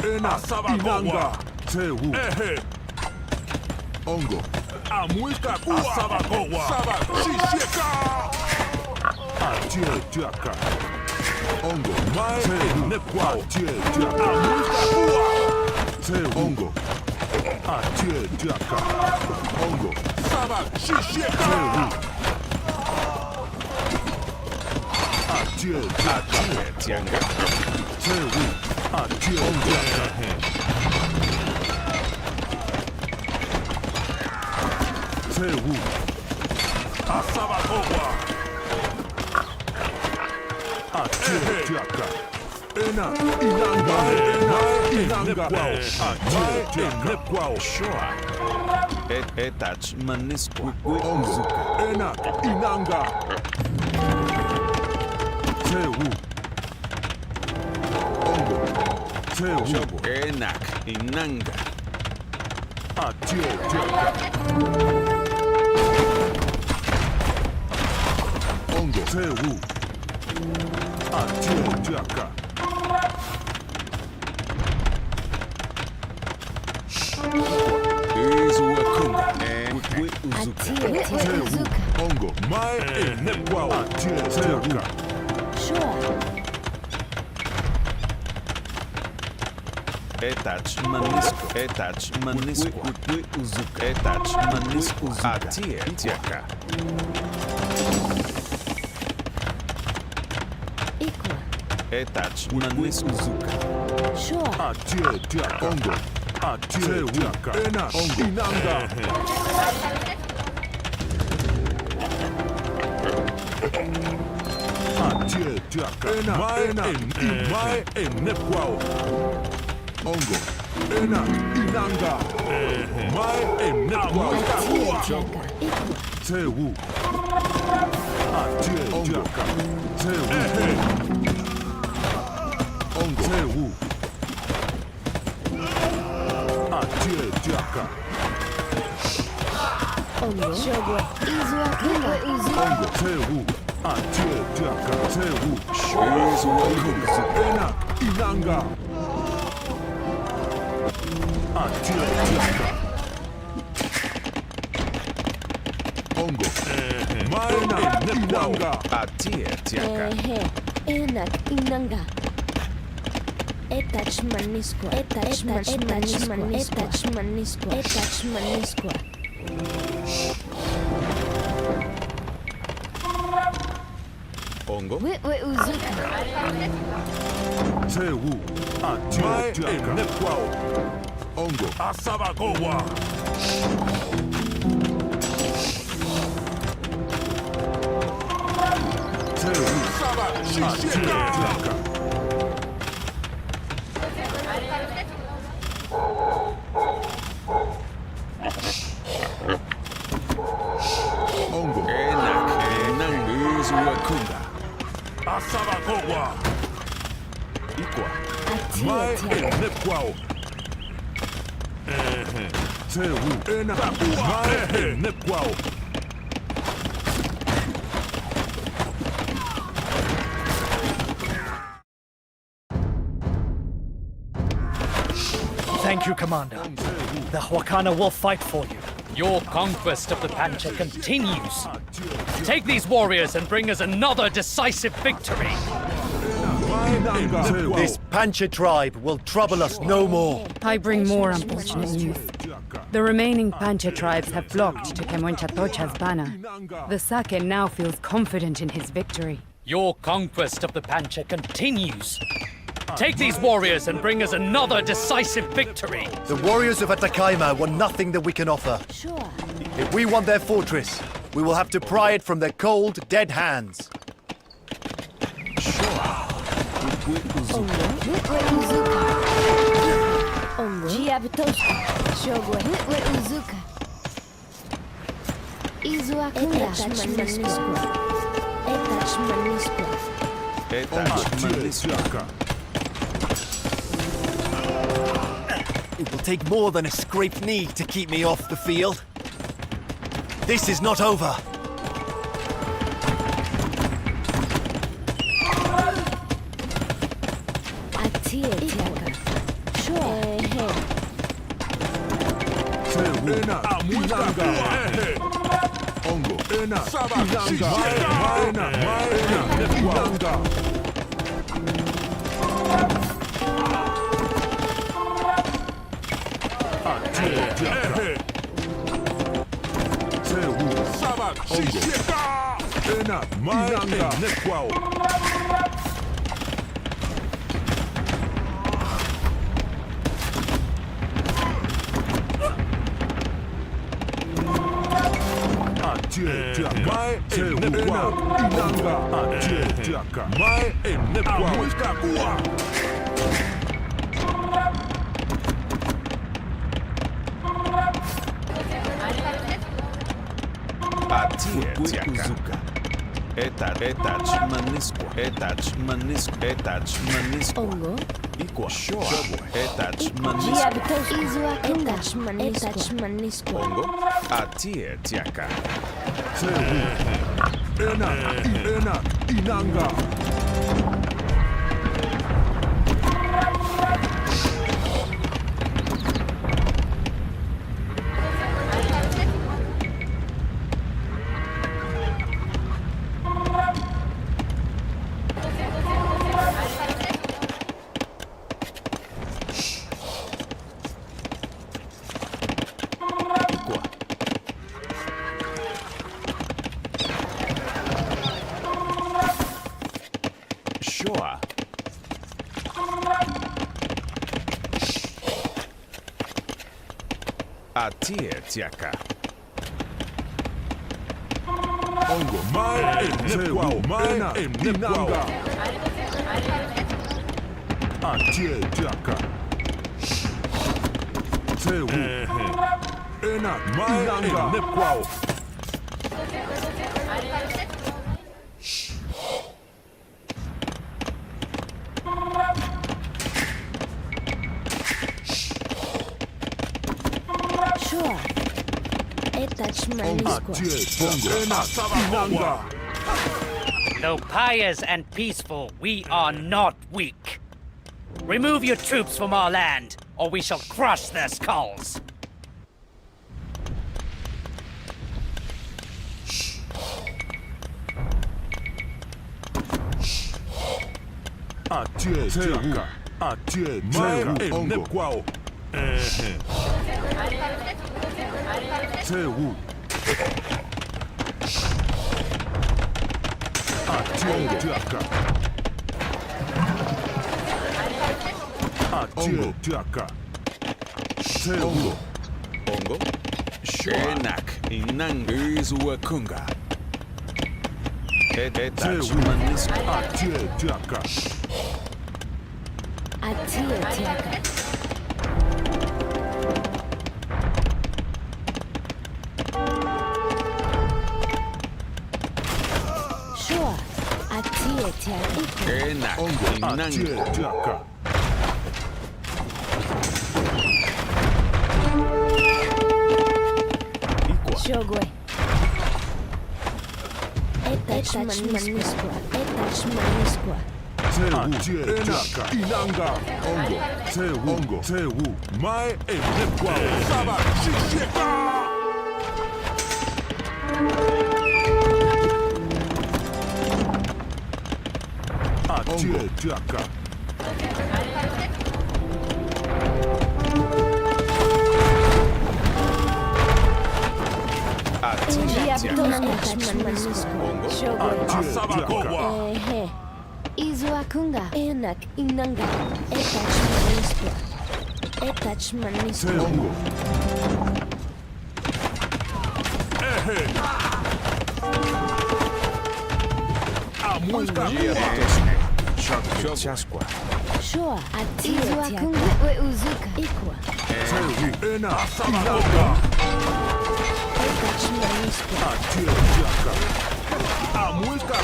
S7: Inanga. Tewu. Ongo.
S11: Muisca. Asabagoa.
S7: Shisheka. Jaka. Ongo. Nepquao. Jaka. Ongo. Jaka. Ongo. Shisheka.
S5: Tianga.
S7: Tewu. Tewu.
S11: Asabagoa.
S7: Jaka. Inanga. Nepquao.
S5: Shoa. Etach manisco.
S7: Ongo. Inanga. Tewu. Ongo. Tewu.
S5: Enak. Inanga.
S7: Jaka. Ongo. Tewu. Jaka.
S6: Uzuka.
S7: Ongo. Mai Nepquao. Jaka.
S6: Sure.
S5: Etach manisco. Etach manisco. Uzuka. Etach manisco. Jaka.
S6: Equa.
S5: Etach manisco. Uzuka.
S6: Sure.
S7: Jaka. Ongo. Jaka. Ongo. Inanga. Jaka. Mai Nepquao. Ongo. Inanga. Mai Nepquao. Tewu. Atie Jaka. Tewu. Ongo. Tewu. Atie Jaka.
S6: Ongo. Shogwe. Izua kunga.
S7: Ongo. Tewu. Atie Jaka. Tewu. Shozu. Ena. Inanga. Atie Jaka. Ongo. Maena. Inanga.
S5: Atie Jaka.
S6: Enak inanga. Etach manisqua. Etach manisqua. Etach manisqua. Etach manisqua.
S5: Ongo.
S6: We uzuka.
S7: Tewu. Atie Jaka. Ongo.
S11: Asabagowa.
S7: Tewu. Atie Jaka. Ongo.
S5: Enak. Enangus wakunga.
S11: Asabagowa.
S5: Ikwa.
S7: Mai
S6: Atia.
S7: Nekwao. Tewu. Ena. Mai Nekwao.
S10: Thank you, Commander. The Huacana will fight for you.
S3: Your conquest of the Pancha continues. Take these warriors and bring us another decisive victory.
S1: This Pancha tribe will trouble us no more.
S9: I bring more unfortunate news. The remaining Pancha tribes have flocked to Kemonchatocha's banner. The Sake now feels confident in his victory.
S3: Your conquest of the Pancha continues. Take these warriors and bring us another decisive victory.
S1: The warriors of Atacama want nothing that we can offer.
S6: Sure.
S1: If we want their fortress, we will have to pry it from their cold, dead hands.
S6: Ongo. We uzuka. Ongo. Jiabitoshka. Shogwe. We uzuka. Izua kunga. Etach manisqua. Etach manisqua.
S5: Etach manisqua.
S1: It will take more than a scraped knee to keep me off the field. This is not over.
S6: Atia tiaka. Sure.
S7: Tewu. Ena. Inanga. Ongo. Ena. Inanga. Maena. Inanga. Tewu. Ongo. Ena. Inanga. Nekwao. Atie Jaka. Mai Tewu. Inanga. Atie Jaka. Mai Nekwao.
S11: Muisca kuwa.
S5: Atie Jaka. Etach manisqua. Etach manisqua. Etach manisqua.
S6: Ongo.
S5: Ikwa. Etach manisqua.
S6: Jiabitoshka. Izua kunga. Etach manisqua.
S5: Ongo. Atie Jaka.
S7: Tewu. Ena. Inanga.
S5: Sure. Atie Jaka.
S7: Ongo. Mai Tewu. Maena. Inanga. Atie Jaka. Tewu. Ena. Inanga. Nekwao.
S3: Though pious and peaceful, we are not weak. Remove your troops from our land, or we shall crush their skulls.
S5: Ongo. Enak. Inang. Izuakunga. Etach manisco. Enak. Inang.
S6: Shogwe. Etach manisqua.
S7: Inanga. Ongo. Tewu. Mai enekwa. Saba. Shisheka. Atietiaka.
S6: Izuakunga. Enak. Inanga. Etach manisqua.
S7: Muisca.
S5: Chasqua.
S6: Shoa. Izuakunga. We uzuka. Ikwa.
S7: Ena. Inanga. Muisca.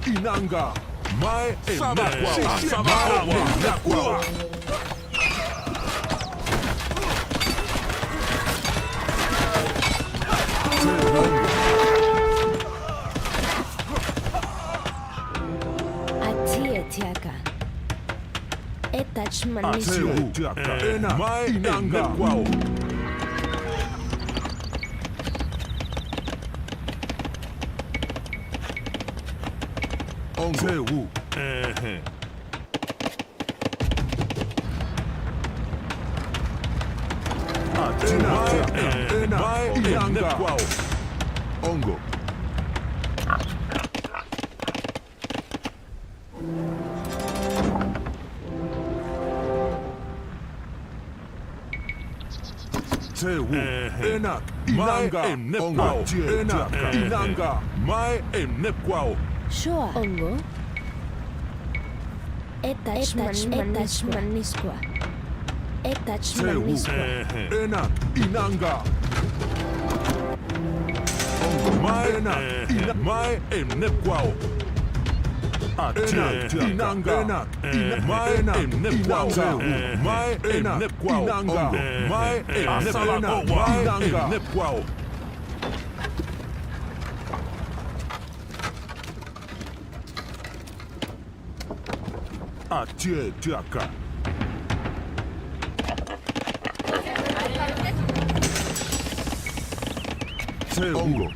S7: Inanga. Mai enekwa.
S6: Atietiaka. Etach manisqua.
S7: Mai enekwa. Ongo. Ongo. Tewu. Enak. Inanga. Ongo. Enak. Inanga. Mai enekwa.
S6: Shoa. Ongo. Etach manisqua.
S7: Enak. Inanga. Ongo. Mai enak. Mai enekwa. Enak. Inanga. Mai enekwa. Mai enekwa. Inanga. Mai enekwa. Atietiaka. Ongo.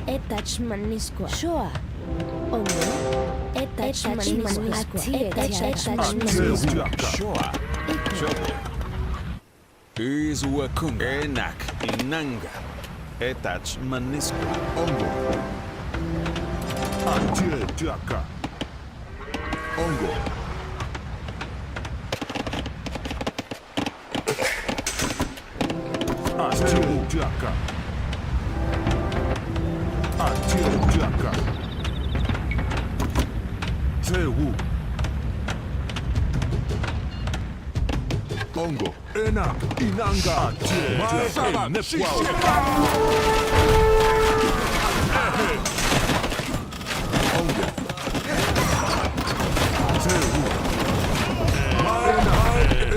S6: Etach manisqua. Shoa. Ongo. Etach manisqua.
S5: Shoa. Izuakunga. Enak. Inanga. Etach manisqua.
S7: Ongo. Atie tiaka. Ongo. Atie tiaka. Atie tiaka. Tewu. Ongo. Ena. Inanga. Atie tiaka. Ongo. Tewu.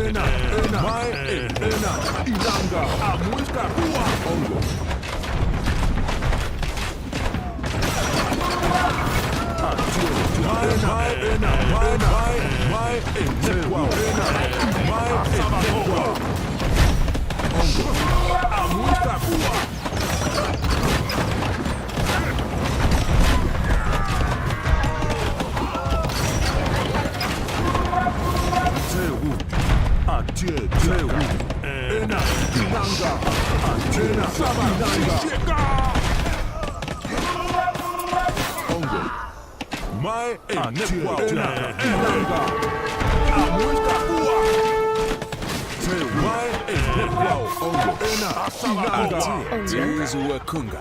S7: Ena. Inanga. Muisca. Ongo.
S5: Kunga.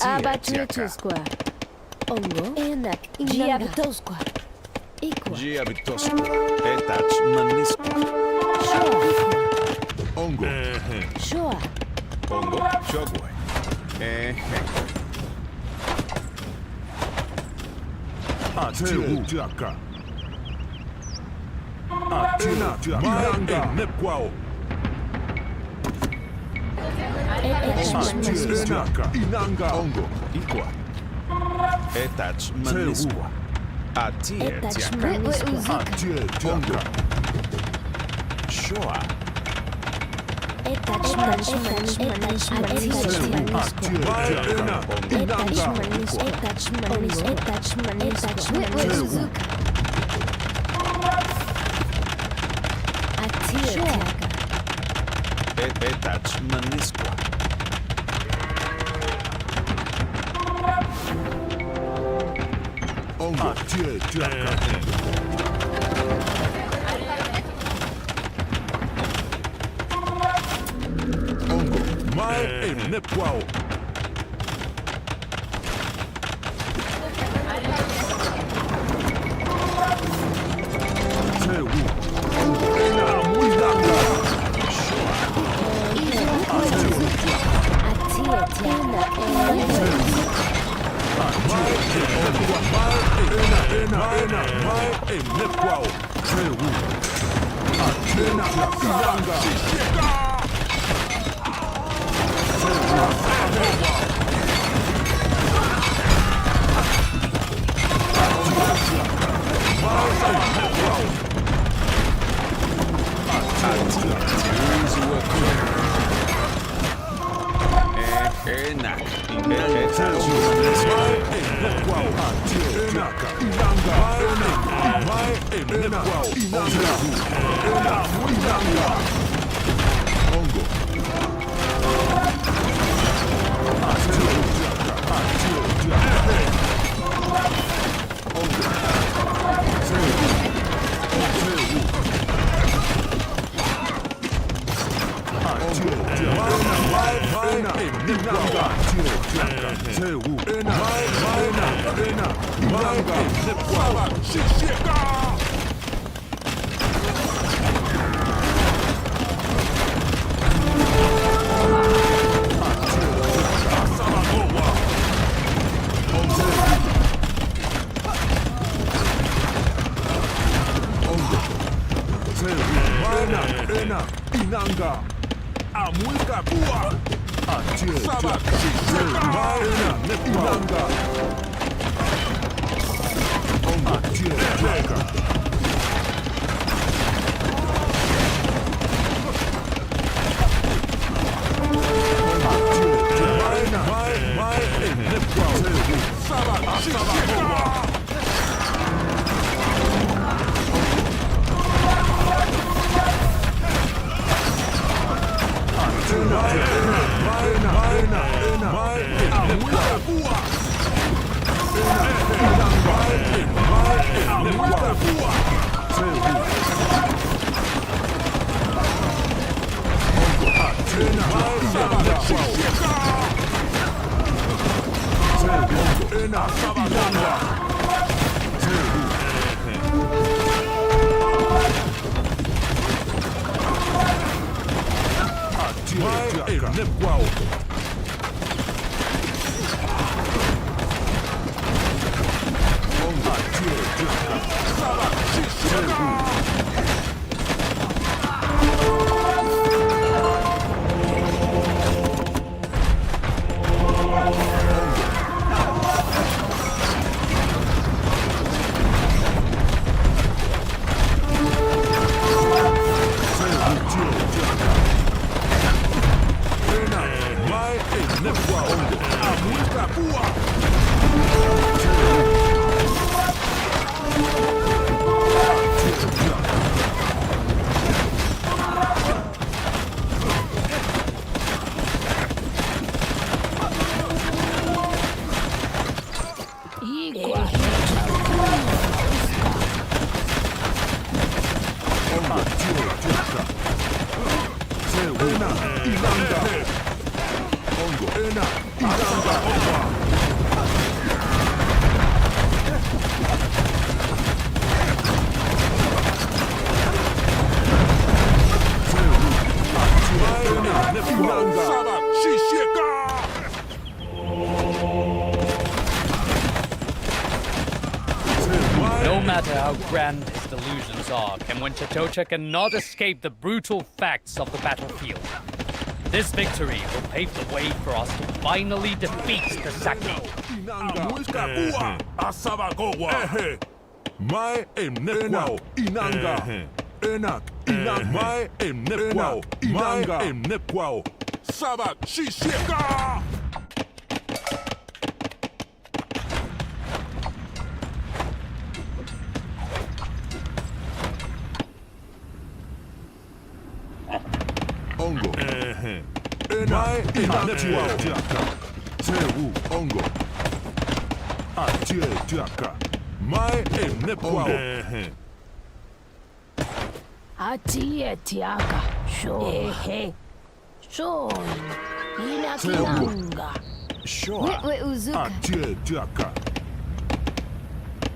S6: Abatuetusqua. Ongo. Ena. Giabitosqua. Equa.
S5: Giabitosqua. Etach manisqua.
S7: Ongo.
S6: Shoa.
S5: Ongo. Shogwe.
S7: Atie tiaka. Atena tiaka. Nepquao. Inanga. Ongo.
S5: Equa. Etach manisqua. Atie tiaka.
S7: Atie tiaka.
S5: Shoa. Etach manisqua.
S7: Ongo. Atie tiaka. mai e nepwao. Sewu, ena muinanga. Inanga, a muisca bua, saba, maena, nepanga, onga, tierra,
S3: No matter how grand his delusions are, Kenwenchatocha cannot escape the brutal facts of the battlefield. This victory will pave the way for us to finally defeat the Saki.
S7: Mai emnepwao inanga enak inang mai emnepwao inanga emnepwao sabat shisheka. Ongo mai emnepwao Sewu ongo atie tiaka mai emnepwao
S6: Atie tiaka. Sure. Sure. Inakinanga.
S5: Sure.
S6: Wewe uzuka.
S7: Atie tiaka.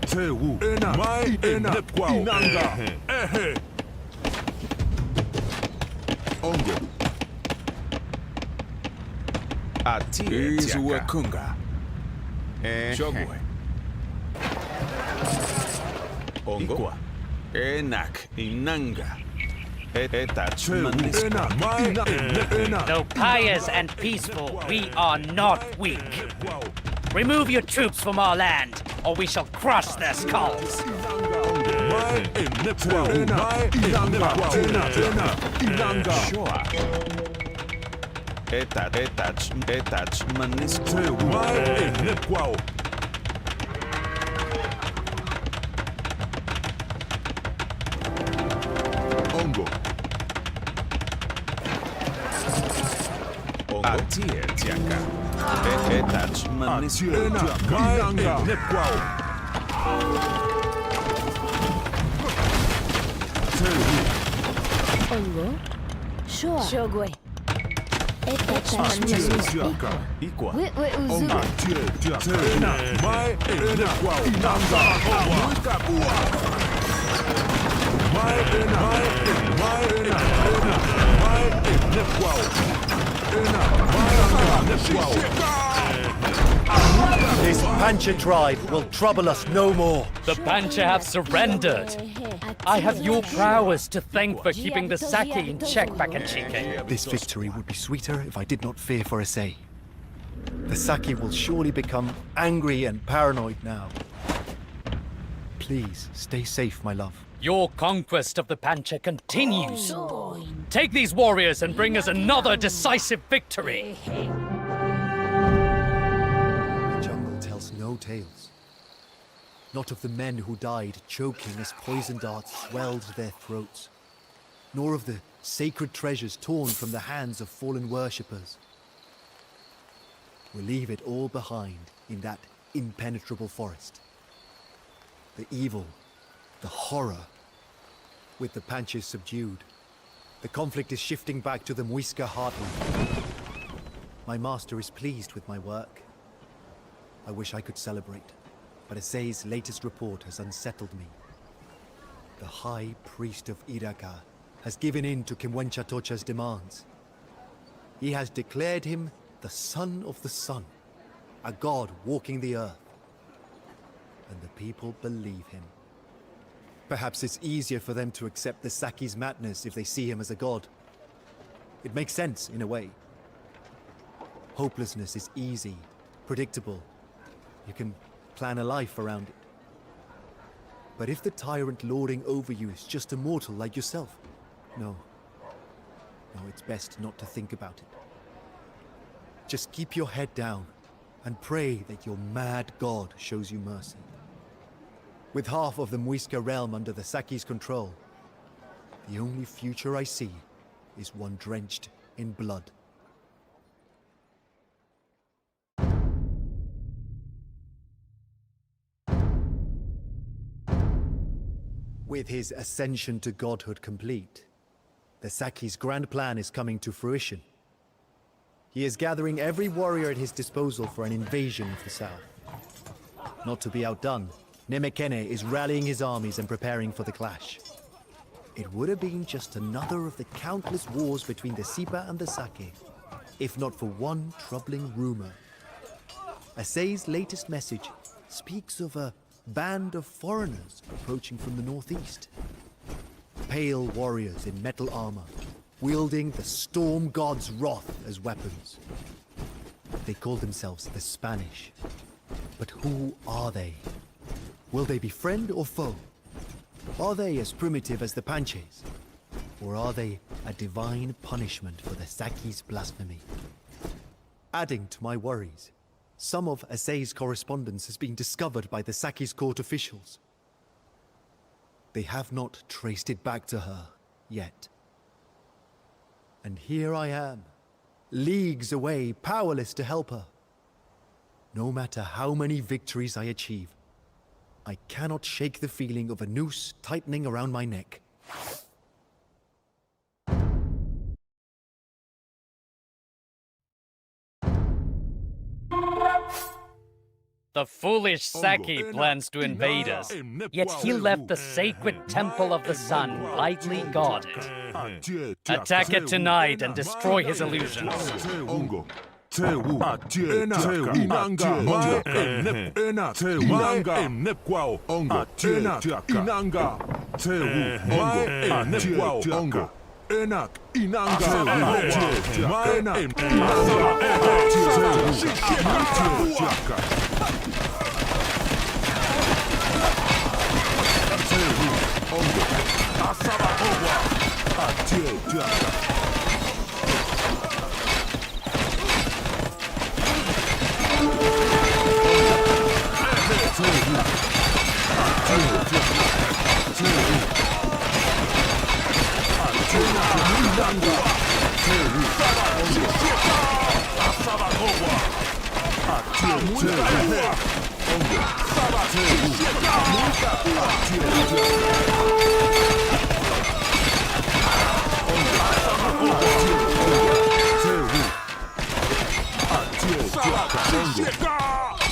S7: Tewu. Ena. Mai ena. Inanga. Ehe. Ongo.
S5: Atie tiaka. Shogwe. Ongo. Enak. Inanga. Etach manisco.
S7: Ena. Mai ena.
S3: Though pious and peaceful, we are not weak. Remove your troops from our land, or we shall crush their skulls.
S7: Mai ena. Mai inanga.
S5: Sure. Etach manisco.
S7: Mai ena. Ongo.
S5: Atie tiaka. Etach manisco.
S7: Ena. Mai ena.
S6: Ongo. Shua. Shogwe. Etach
S7: Atie
S6: manisco.
S7: tiaka.
S5: Equa.
S6: Wewe
S7: Ongo.
S6: uzuka.
S7: Atie tiaka. Ena. Mai ena. Inanga. Muisca. Mai ena. Mai ena. Mai
S1: This Pancha tribe will trouble us no more.
S3: The Pancha have surrendered. I have your prowess to thank for keeping the Saki in check back in Chike.
S1: This victory would be sweeter if I did not fear for Asay. The Saki will surely become angry and paranoid now. Please, stay safe, my love.
S3: Your conquest of the Pancha continues. Take these warriors and bring us another decisive victory.
S1: The jungle tells no tales. Not of the men who died choking as poison darts swelled their throats, nor of the sacred treasures torn from the hands of fallen worshippers. We'll leave it all behind in that impenetrable forest. The evil, the horror, with the Panchas subdued, the conflict is shifting back to the Muisca heartland. My master is pleased with my work. I wish I could celebrate, but Asay's latest report has unsettled me. The High Priest of Iraka has given in to Kimwenchatocha's demands. He has declared him the Son of the Sun, a god walking the earth. And the people believe him. Perhaps it's easier for them to accept the Saki's madness if they see him as a god. It makes sense, in a way. Hopelessness is easy, predictable. You can plan a life around it. But if the tyrant lording over you is just a mortal like yourself, no, it's best not to think about it. Just keep your head down and pray that your mad god shows you mercy. With half of the Muisca realm under the Saki's control, the only future I see is one drenched in blood. With his ascension to godhood complete, the Saki's grand plan is coming to fruition. He is gathering every warrior at his disposal for an invasion of the south. Not to be outdone, Nemekene is rallying his armies and preparing for the clash. It would have been just another of the countless wars between the Sipa and the Sake, if not for one troubling rumor. Asay's latest message speaks of a band of foreigners approaching from the northeast. Pale warriors in metal armor, wielding the storm god's wrath as weapons. They call themselves the Spanish. But who are they? Will they be friend or foe? Are they as primitive as the Panches? Or are they a divine punishment for the Saki's blasphemy? Adding to my worries, some of Asay's correspondence has been discovered by the Saki's court officials. They have not traced it back to her yet. And here I am, leagues away, powerless to help her. No matter how many victories I achieve, I cannot shake the feeling of a noose tightening around my neck.
S3: The foolish Saki plans to invade us, yet he left the sacred temple of the sun lightly guarded. Attack it tonight and destroy his illusions.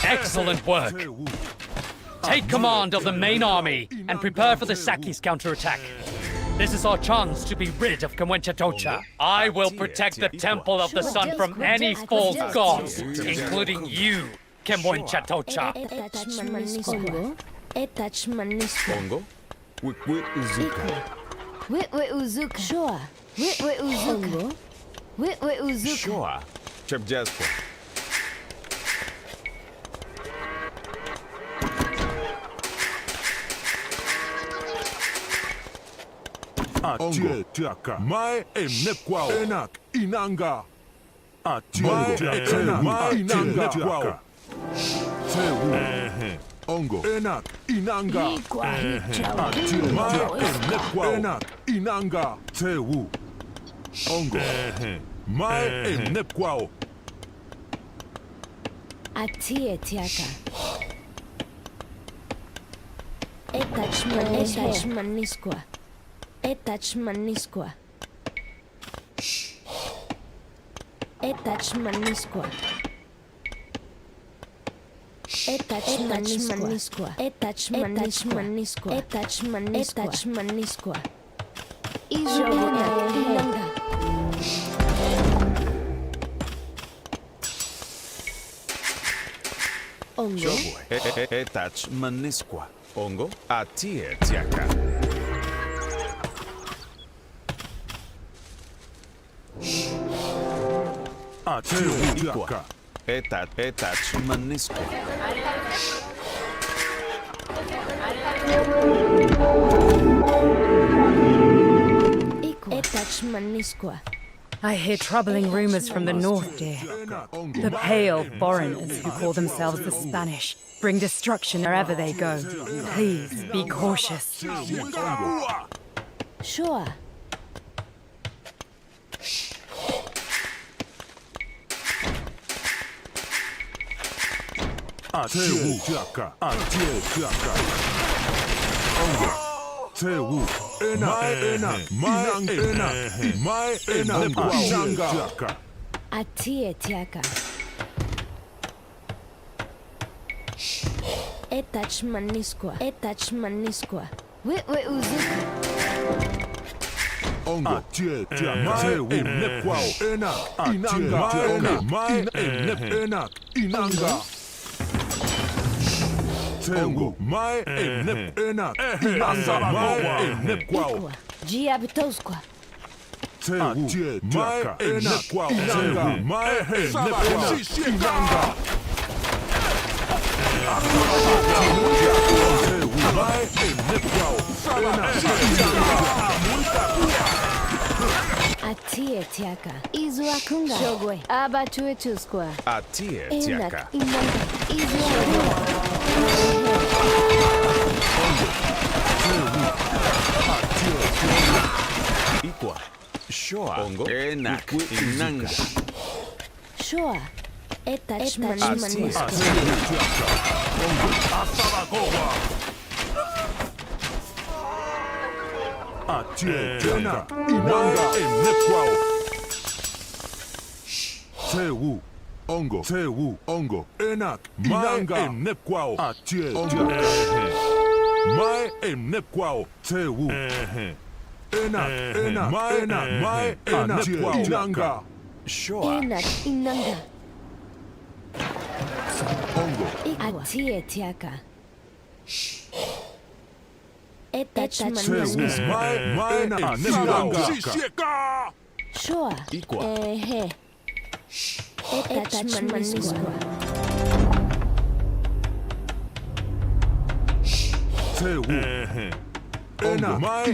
S3: Excellent work. Take command of the main army and prepare for the Saki's counterattack. This is our chance to be rid of Kamwenchatocha. I will protect the Temple of the Sun from any false gods, including you, Kamwenchatocha.
S5: Ongo? Wikwi Uzuka.
S6: Wikwi Uzuka. Sure. Wikwi Uzuka. Wikwi Uzuka.
S5: Sure. Chepjaspo.
S7: Atie tiaka mai enekwao enak inanga mai enak mai inanga tiaka tewu ongo enak inanga atie mai enekwao enak inanga tewu ongo mai enekwao
S6: Atie tiaka. Etachmanisqua. Etachmanisqua. Etachmanisqua. Etachmanisqua. Etachmanisqua. Etachmanisqua. Ilanga. Ongo.
S5: Etachmanisqua. Ongo? Atie tiaka.
S7: Atie tiaka.
S5: Etachmanisqua.
S6: Etachmanisqua.
S9: I hear troubling rumors from the north, dear. The pale foreigners who call themselves the Spanish bring destruction wherever they go. Please be cautious.
S6: Sure.
S7: Atie tiaka. Atie tiaka. Ongo. Tewu. Enak. Mai enak. Tiaka.
S6: Atie tiaka. Etachmanisqua. Etachmanisqua. Wikwi Uzuka.
S7: Ongo. Atie tiaka. Tewu. Enekwao. Enak. Inanga. Mai enak. Inanga. Tewu. Mai enak. Inanga. Mai enekwao.
S6: Giabtosqua.
S7: Tewu. Mai enekwao. Inanga. Mai enak. Inanga.
S6: Atie tiaka. Izuakunga. Shogwe. Abatuetusqua.
S5: Atie
S6: Enak.
S5: tiaka.
S6: Inanga. Izuakunga.
S5: Ikwa. Shoa. Ongo. Enak. Inanga.
S6: Sure. Etachmanisqua.
S7: Atie tiaka. Inanga enekwao. Tewu. Ongo, Tewu, Ongo, Enak, Inanga, Nepquao, Atie, Mai Nepquao, Tewu, Enak, Mai Nepquao, Inanga,
S5: Sure.
S6: Enak, Inanga.
S7: Ongo,
S6: Atie tiaka. Etach
S7: Tewu,
S6: manisco.
S7: Mai Nepquao,
S6: Sure.
S5: Equa.
S6: Etach manisco.
S7: Tewu, Enak, Mai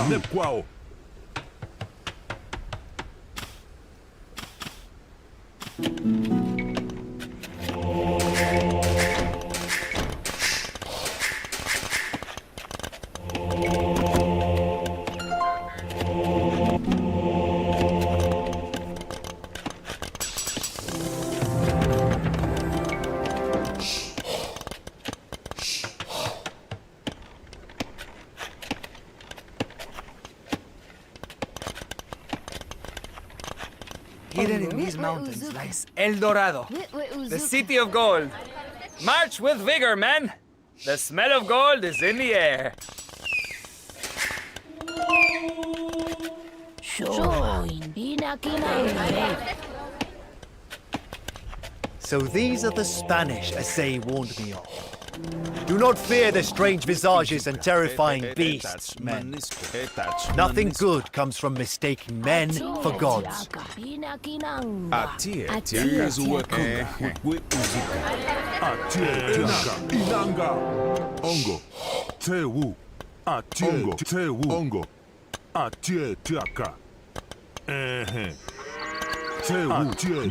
S7: Nepquao,
S12: Hidden in these mountains lies El Dorado, the city of gold. March with vigor, men! The smell of gold is in the air.
S1: So these are the Spanish, as they warned me of. Do not fear their strange visages and terrifying beasts, men. Nothing good comes from mistaking men for gods.
S5: Atie tiaka.
S7: Inanga, Ongo, Tewu, Ongo, Tewu, Ongo, Atie Tiaka. Tewu,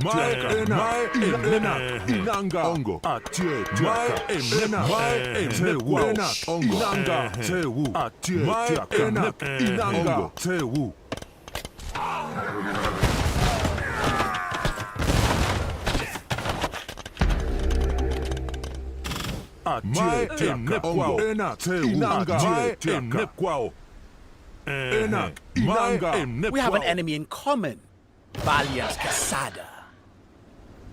S7: Mai Inanga, Ongo, Atie Tiaka. Mai Tewu, Ongo, Inanga, Tewu, Atie Tiaka. Inanga, Tewu. Mai Nepquao, Enak, Inanga, Mai Nepquao, Enak, Inanga,
S2: We have an enemy in common. Valiant Casada.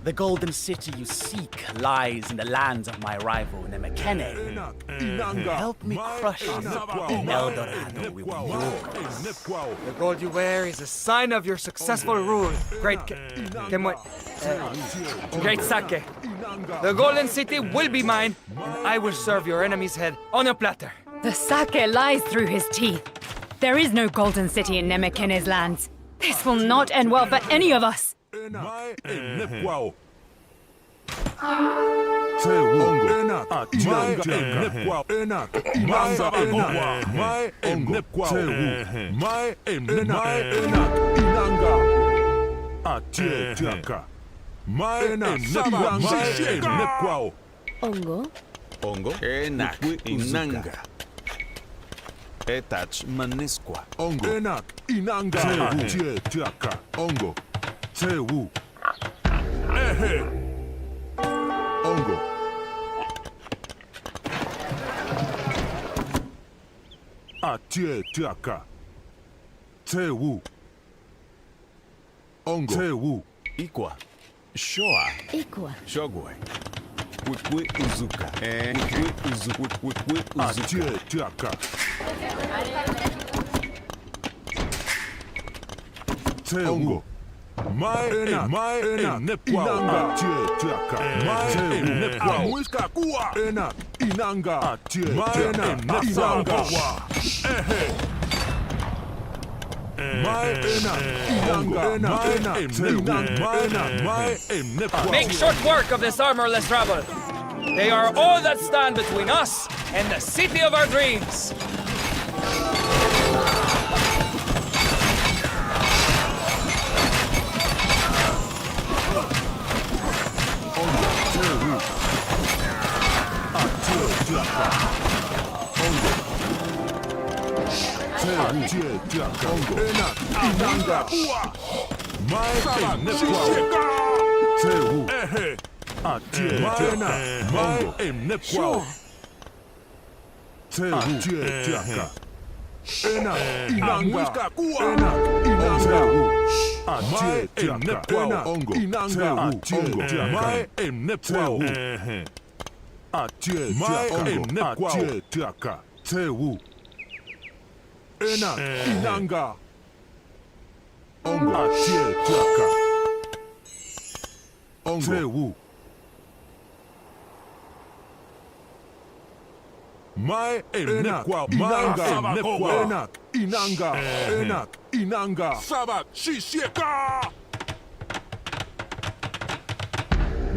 S2: The golden city you seek lies in the lands of my rival, Nemequene. Help me crush it. El Dorado will be yours.
S12: The gold you wear is a sign of your successful rule. Great sake. The golden city will be mine, and I will serve your enemy's head on a platter.
S9: The sake lies through his teeth. There is no golden city in Nemequene's lands. This will not end well for any of us.
S7: Mai Nepquao. Tewu, Enak, Mai Nepquao, Enak, Inanga, Mai Nepquao, Tewu, Mai Enak, Inanga, Atie Tiaka. Mai Nepquao.
S6: Ongo.
S5: Ongo. Enak. Inanga. Etach manisqua.
S7: Ongo. Enak. Inanga. Atie Tiaka. Ongo. Tewu. Ongo. Atie Tiaka. Tewu. Ongo. Tewu.
S5: Equa. Shoa.
S6: Equa.
S5: Shogwe. Wikwi uzuka. Wikwi uzuka.
S7: Atie Tiaka. Tewu. Mai Nepquao, Atie Tiaka. Mai Nepquao, muisca kuwa. Enak, Inanga, Atie Tiaka. Inanga. Mai Nepquao.
S12: Make short work of this armorless rabble. They are all that stand between us and the city of our dreams.
S7: Enak, Inanga, Enak, Inanga, Mai Emnekwao, Ongo, Inanga, Ongo, Mai Emnekwao, Mai Emnekwao, Tiaka, Tewu, Enak, Inanga, Ongo, Tiaka, Ongo, Tewu. Mai Emnekwao, Inanga, Enak, Inanga, Enak, Inanga, Sabat, Shisheka!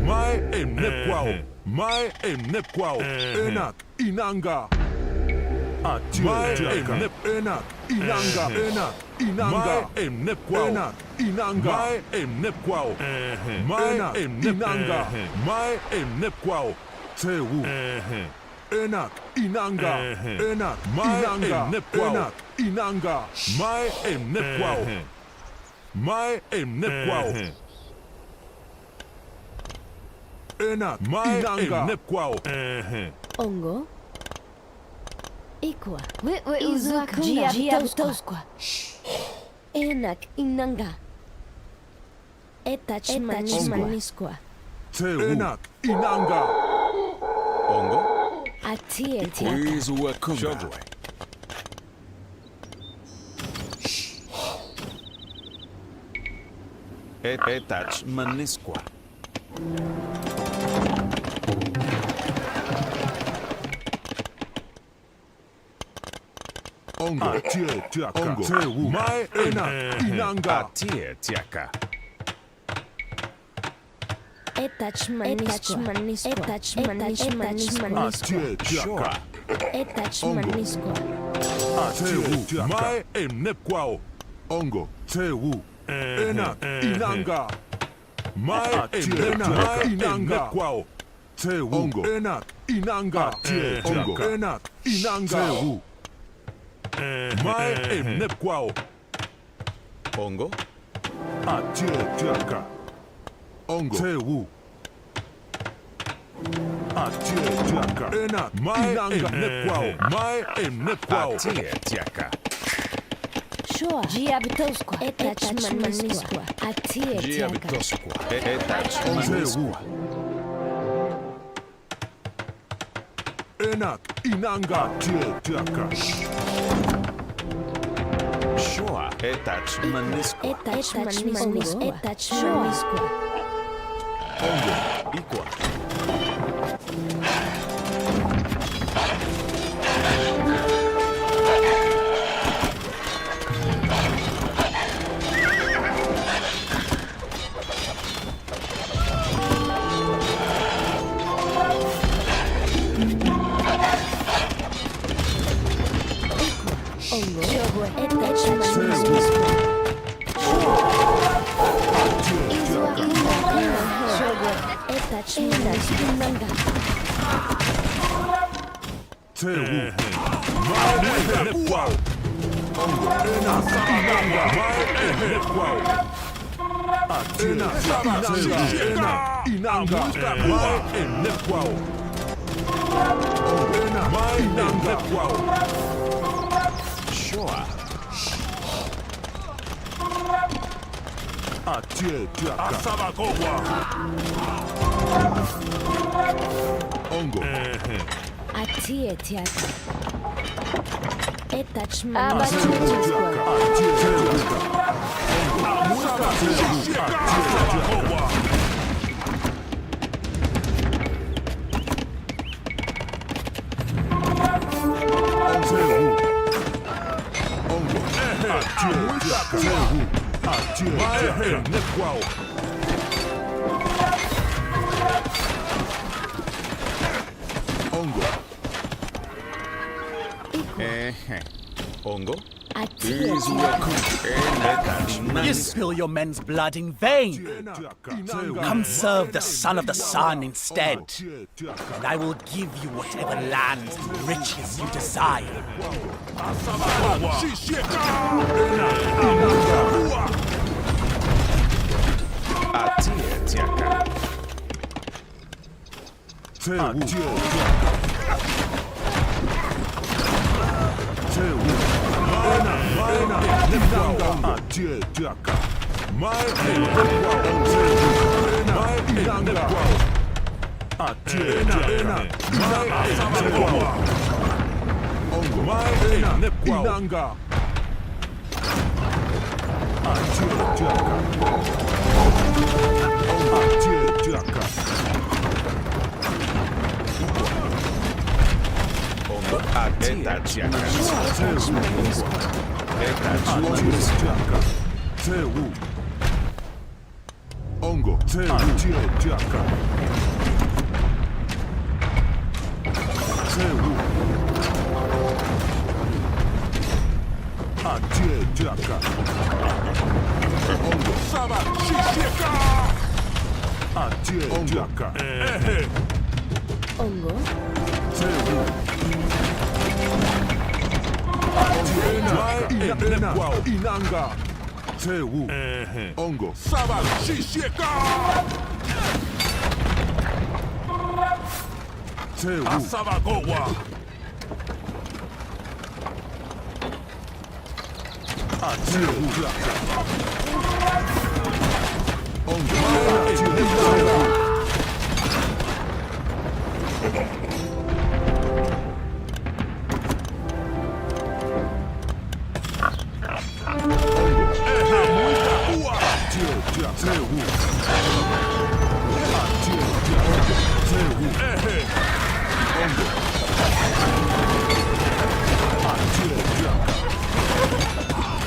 S7: Mai Emnekwao, Mai Emnekwao, Enak, Inanga, Mai Enak, Inanga, Enak, Inanga, Mai Emnekwao, Enak, Inanga, Mai Emnekwao, Mai Inanga, Mai Emnekwao, Tewu. Enak, Inanga, Enak, Inanga, Enak, Inanga, Mai Emnekwao, Mai Emnekwao, Enak, Mai Emnekwao,
S6: Ongo. Ikwa. Izuak Jiabtoskwa. Enak, Inanga. Etach Maniskwa.
S7: Enak, Inanga,
S5: Ongo.
S6: Atie
S5: Izuwa Kunga. Etach Manisqua.
S7: Ongo, Tiaka, Tewu, Mai Enak, Inanga,
S5: Tiaka.
S6: Etach Maniskwa. Etach Maniskwa.
S7: Tiaka,
S6: Etach Maniskwa.
S7: Tewu, Mai Emnekwao, Ongo, Tewu, Enak, Inanga, Mai Emnekwao, Tewu, Ongo, Enak, Inanga, Ongo, Enak, Inanga, Tewu, Mai Emnekwao,
S5: Ongo.
S7: Tiaka, Ongo, Tewu, Tiaka, Enak, Mai Emnekwao, Mai Emnekwao,
S5: Tiaka.
S6: Shua. Jiabtoskwa. Etach Maniskwa. Atie Tiaka.
S5: Etach
S7: Tewu, Enak, Inanga, Tiaka,
S5: Shua. Etach Manisqua.
S6: Etach Maniskwa. Etach Maniskwa.
S7: Ongo,
S5: Equa.
S6: Ongo. Etach Maniskwa. Etach Inanga.
S7: Tewu, Mai Emnekwao, Ongo, Enak, Inanga, Mai Emnekwao, Enak, Inanga, Mai Emnekwao, Ongo, Enak, Mai Emnekwao,
S5: Shua.
S7: Tiaka, Ongo,
S6: Atie Tiaka. Etach Maniskwa.
S5: Ongo.
S2: You spill your men's blood in vain. Come serve the son of the sun instead, and I will give you whatever lands and riches you desire.
S7: inanga atie jaka. Mai enekwa mai inanga atie jaka. Mai enekwa ongo mai enekwa inanga atie jaka. Atie jaka.
S5: Eta jaka.
S7: Tewu. Ongo. Atie jaka. Tewu. Atie jaka. Ongo. Saba shishika. Atie jaka.
S6: Ongo.
S7: Tewu. Inanga Tewu Ongo Saba Shishika Tewu
S11: Asaba Gowa.
S7: Tewu Ongo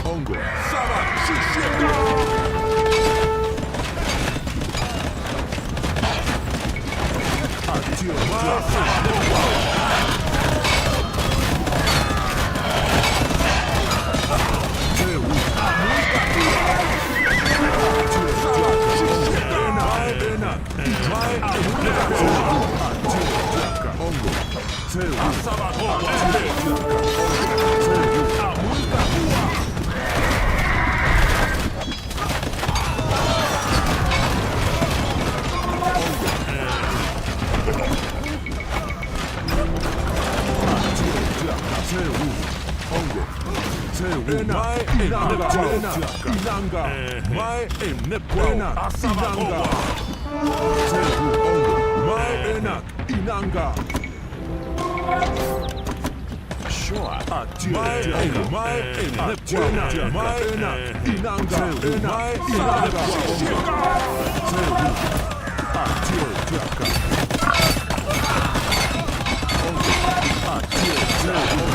S7: Ongo Saba Shishika Inanga Mai Enekwa Inanga Tewu Ongo Mai Enak Inanga
S5: Sure.
S7: Mai Enekwa Mai Enak Inanga Mai Inanga Tewu Atie Jaka Ongo Atie Tewu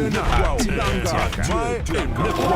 S7: Enak Inanga Mai Enekwa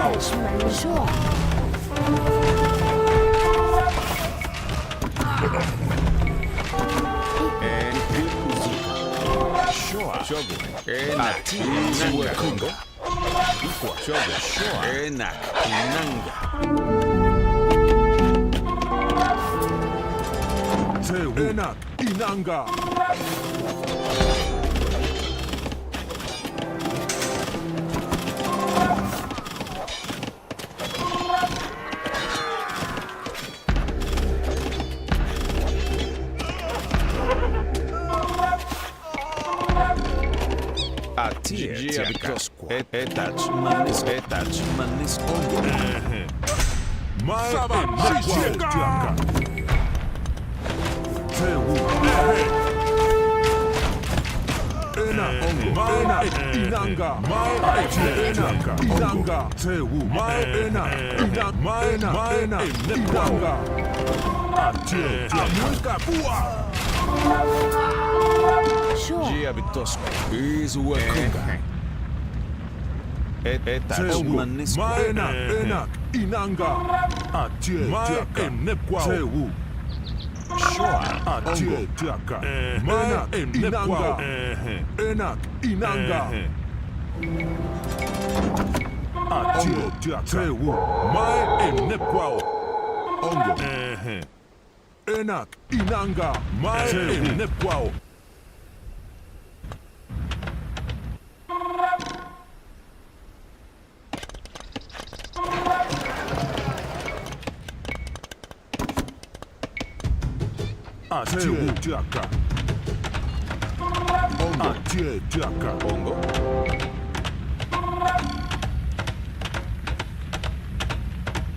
S7: Tewu Ena Ongo Mai Inanga Mai Inanga Tewu Mai Ena Mai Inanga Atie Muisca
S5: Gia Bitosco is Wakunga.
S7: Tewu Mai Enak Inanga Atie Mai Enekwa Tewu Atie tiaka. Enak inanga. Enak inanga. Atie tiaka. Tewu. Mai enekwao. Ongo. Enak inanga. Mai enekwao. Atie tiaka. Ongo. Atie tiaka.
S5: Ongo.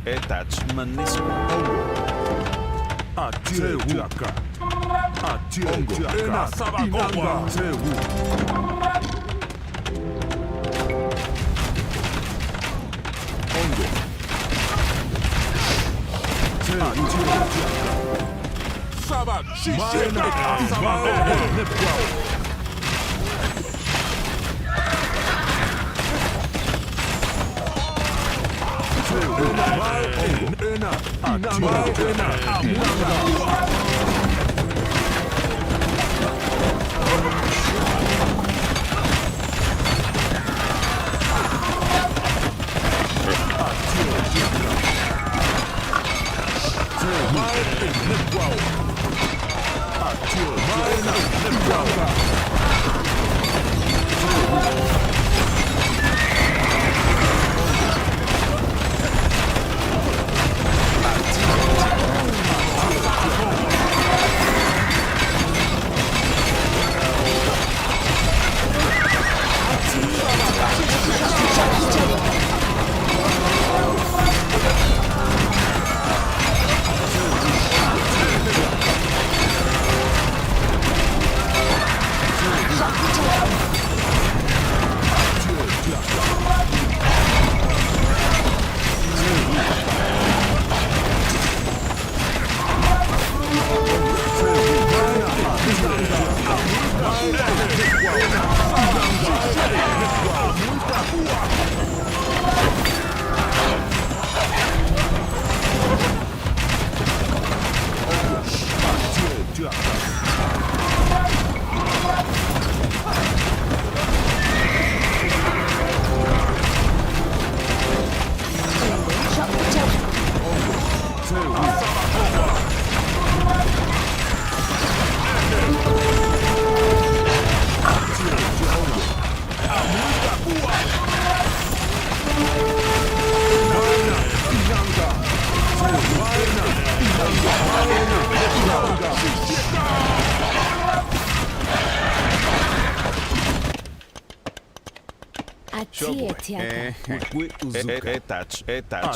S5: Etach manisco.
S7: Ongo. Atie tiaka. Atie tiaka.
S11: Ena sabakowa.
S7: Tewu. Ongo. Atie tiaka.
S11: Sabak.
S7: Maena. Sabakowa.
S6: Atie tiaka.
S5: Etach.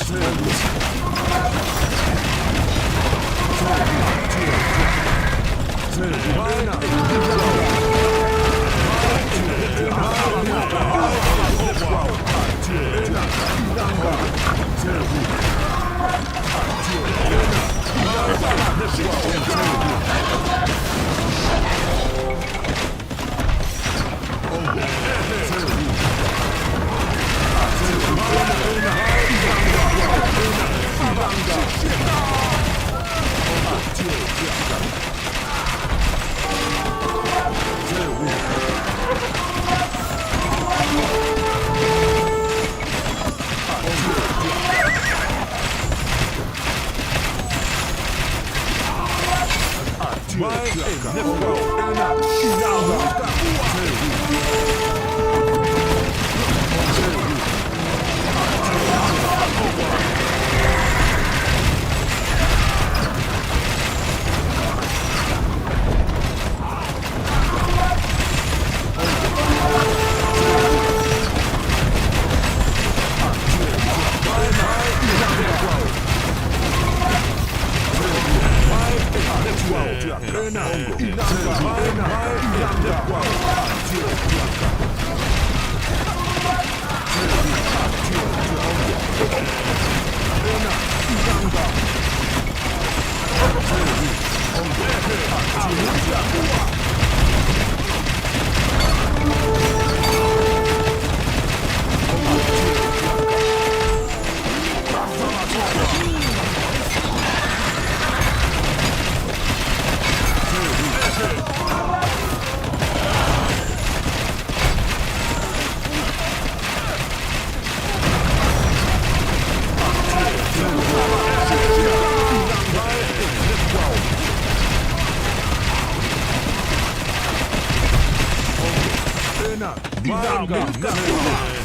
S7: Inanga,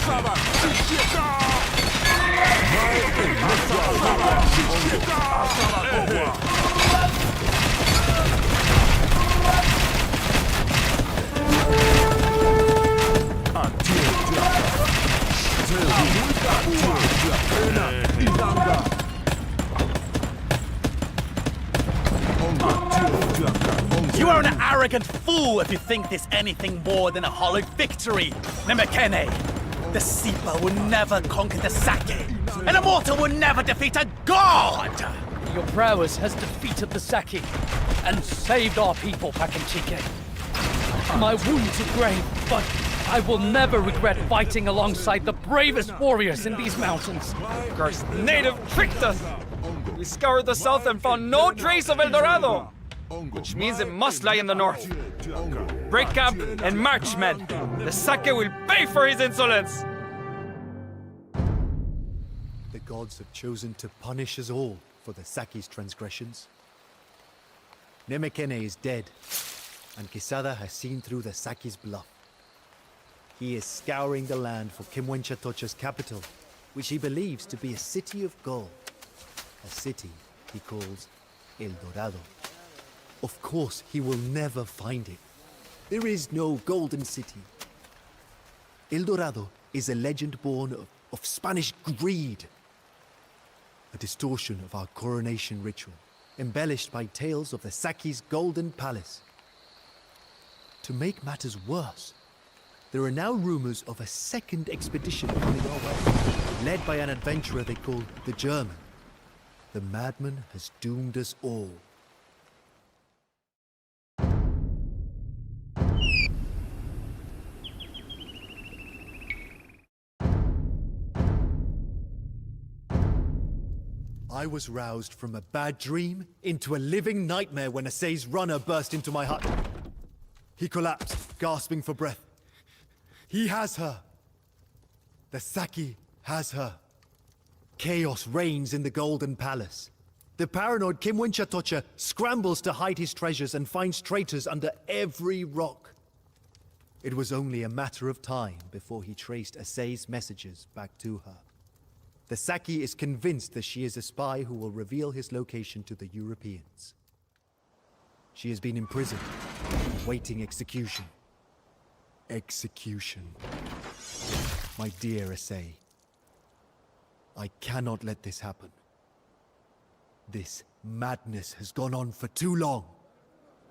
S7: Saba,
S2: You are an arrogant fool if you think this anything more than a hollow victory, Nemekene. The Sipa will never conquer the Sake, and a mortal will never defeat a god!
S3: Your prowess has defeated the Saki and saved our people, Pakanchike. My wounds are grave, but I will never regret fighting alongside the bravest warriors in these mountains.
S12: Cursed native tricked us! We scoured the south and found no trace of El Dorado! Which means it must lie in the north. Break camp and march, men! The Sake will pay for his insolence!
S1: The gods have chosen to punish us all for the Saki's transgressions. Nemekene is dead, and Quesada has seen through the Saki's bluff. He is scouring the land for Kimwenchatocha's capital, which he believes to be a city of gold. A city he calls El Dorado. Of course, he will never find it. There is no golden city. El Dorado is a legend born of Spanish greed. A distortion of our coronation ritual, embellished by tales of the Saki's golden palace. To make matters worse, there are now rumors of a second expedition coming our way, led by an adventurer they call the German. The madman has doomed us all. I was roused from a bad dream into a living nightmare when Asay's runner burst into my hut. He collapsed, gasping for breath. He has her. The Saki has her. Chaos reigns in the Golden Palace. The paranoid Kimwenchatocha scrambles to hide his treasures and finds traitors under every rock. It was only a matter of time before he traced Asay's messages back to her. The Saki is convinced that she is a spy who will reveal his location to the Europeans. She has been imprisoned, waiting execution. Execution. My dear Asay, I cannot let this happen. This madness has gone on for too long.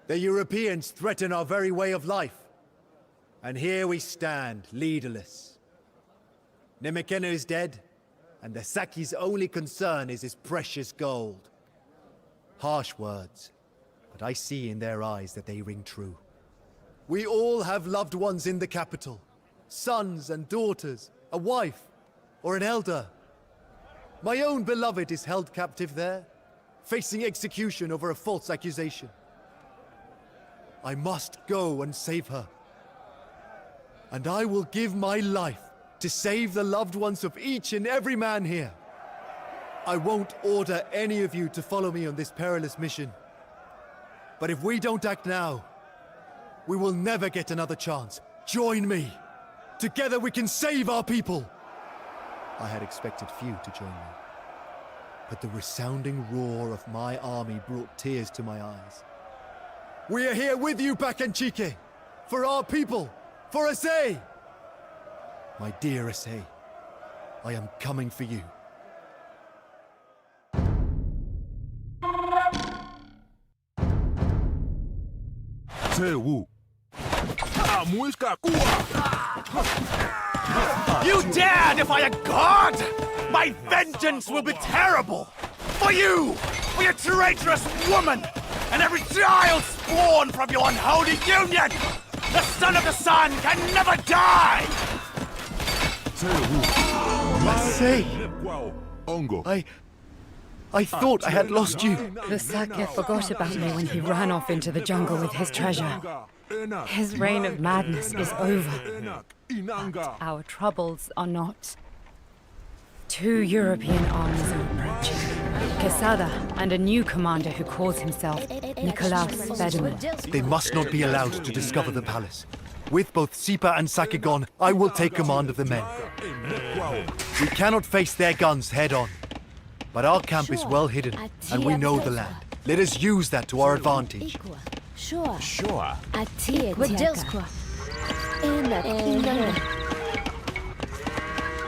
S1: The Europeans threaten our very way of life. And here we stand, leaderless. Nemekene is dead, and the Saki's only concern is his precious gold. Harsh words, but I see in their eyes that they ring true. We all have loved ones in the capital. Sons and daughters, a wife, or an elder. My own beloved is held captive there, facing execution over a false accusation. I must go and save her. And I will give my life to save the loved ones of each and every man here. I won't order any of you to follow me on this perilous mission. But if we don't act now, we will never get another chance. Join me. Together we can save our people. I had expected few to join me. But the resounding roar of my army brought tears to my eyes. We are here with you, Pakanchike. For our people. For Asay. My dear Asay, I am coming for you.
S2: You dare defy a god? My vengeance will be terrible! For you! For your traitorous woman! And every child spawned from your unholy union! The son of the sun can never die!
S1: Asay! I thought I had lost you.
S9: The Sake forgot about me when he ran off into the jungle with his treasure. His reign of madness is over. But our troubles are not. 2 European armies are approaching. Quesada and a new commander who calls himself Nicolaus Fedemore.
S1: They must not be allowed to discover the palace. With both Sipa and Sake gone, I will take command of the men. We cannot face their guns head on. But our camp is well hidden, and we know the land. Let us use that to our advantage.
S6: Sure.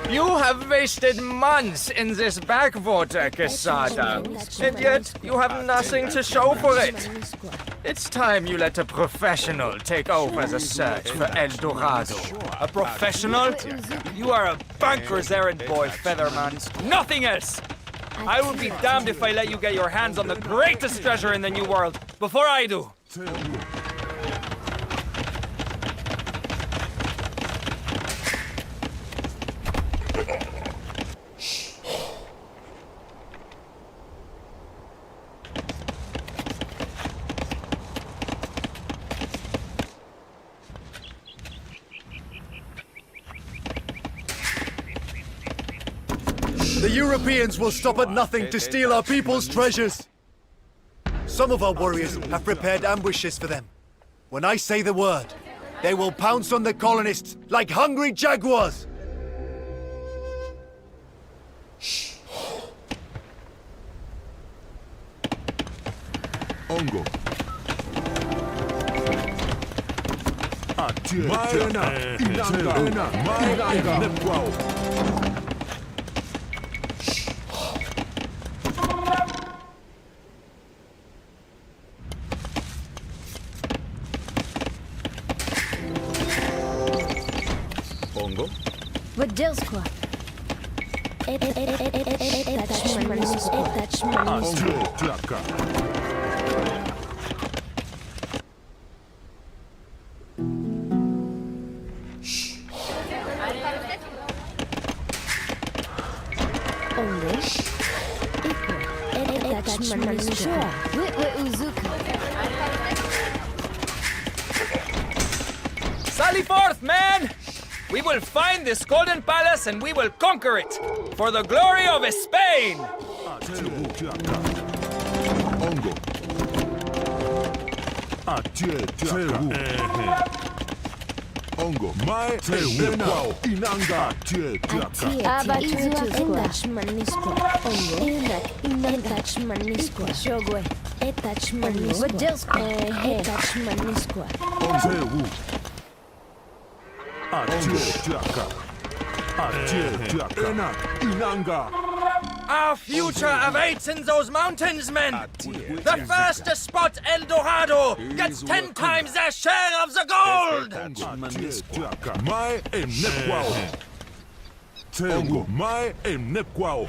S12: You have wasted months in this backwater, Quesada, and yet you have nothing to show for it. It's time you let a professional take over the search for El Dorado. A professional? You are a banker's errand boy, Featherman. Nothing else! I will be damned if I let you get your hands on the greatest treasure in the New World before I do.
S1: The Europeans will stop at nothing to steal our people's treasures. Some of our warriors have prepared ambushes for them. When I say the word, they will pounce on the colonists like hungry jaguars.
S7: Ongo. Maena, Inanga, Maena,
S5: Ongo.
S6: Выделскую.
S12: Sally forth, man! We will find this golden palace and we will conquer it for the glory of Spain!
S7: Ongo, mai Teuna, Inanga,
S12: Our future awaits in those mountains, men! The first to spot El Dorado gets 10 times their share of the gold!
S7: Mai Emnekwao. Ongo, mai Emnekwao.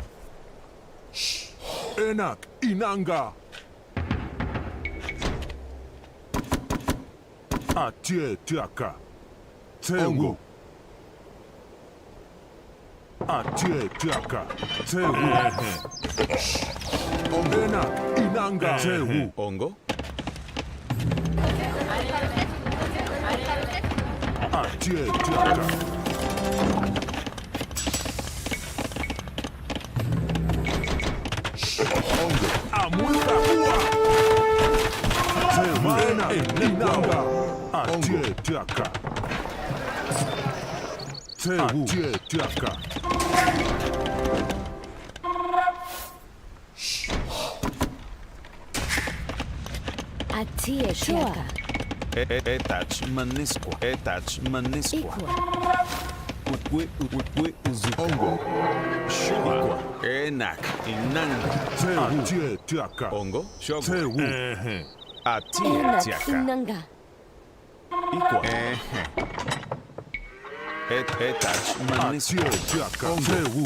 S7: Enak, Inanga. Atie Tiaka. Ongo. Atie Tiaka. Enak, Inanga.
S5: Ongo.
S7: Atie Tiaka. Ongo. Amuika Ua. Maena Inanga. Atie Tiaka. Atie Tiaka.
S6: Atie Tiaka.
S5: Etach manisqua. Etach manisqua. Utwe uzuka.
S7: Ongo.
S5: Shua. Enak. Inanga.
S7: Atie Tiaka.
S5: Ongo.
S7: Tewu.
S5: Atie tiaka.
S6: Inanga.
S5: Ikwa. Etach manisqua.
S7: Atie Tiaka. Tewu.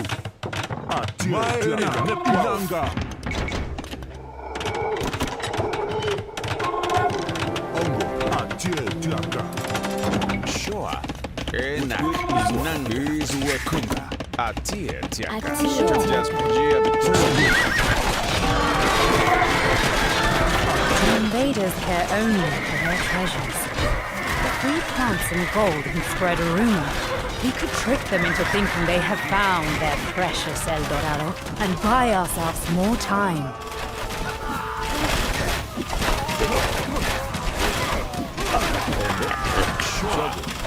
S7: Atie Tiaka. Inanga. Ongo. Atie Tiaka.
S5: Shua. Enak. Inanga. Izuakunga. Atie tiaka.
S9: The invaders care only for their treasures. If we plant some gold and spread a rumor, we could trick them into thinking they have found their precious El Dorado and buy ourselves more time.
S5: Shua.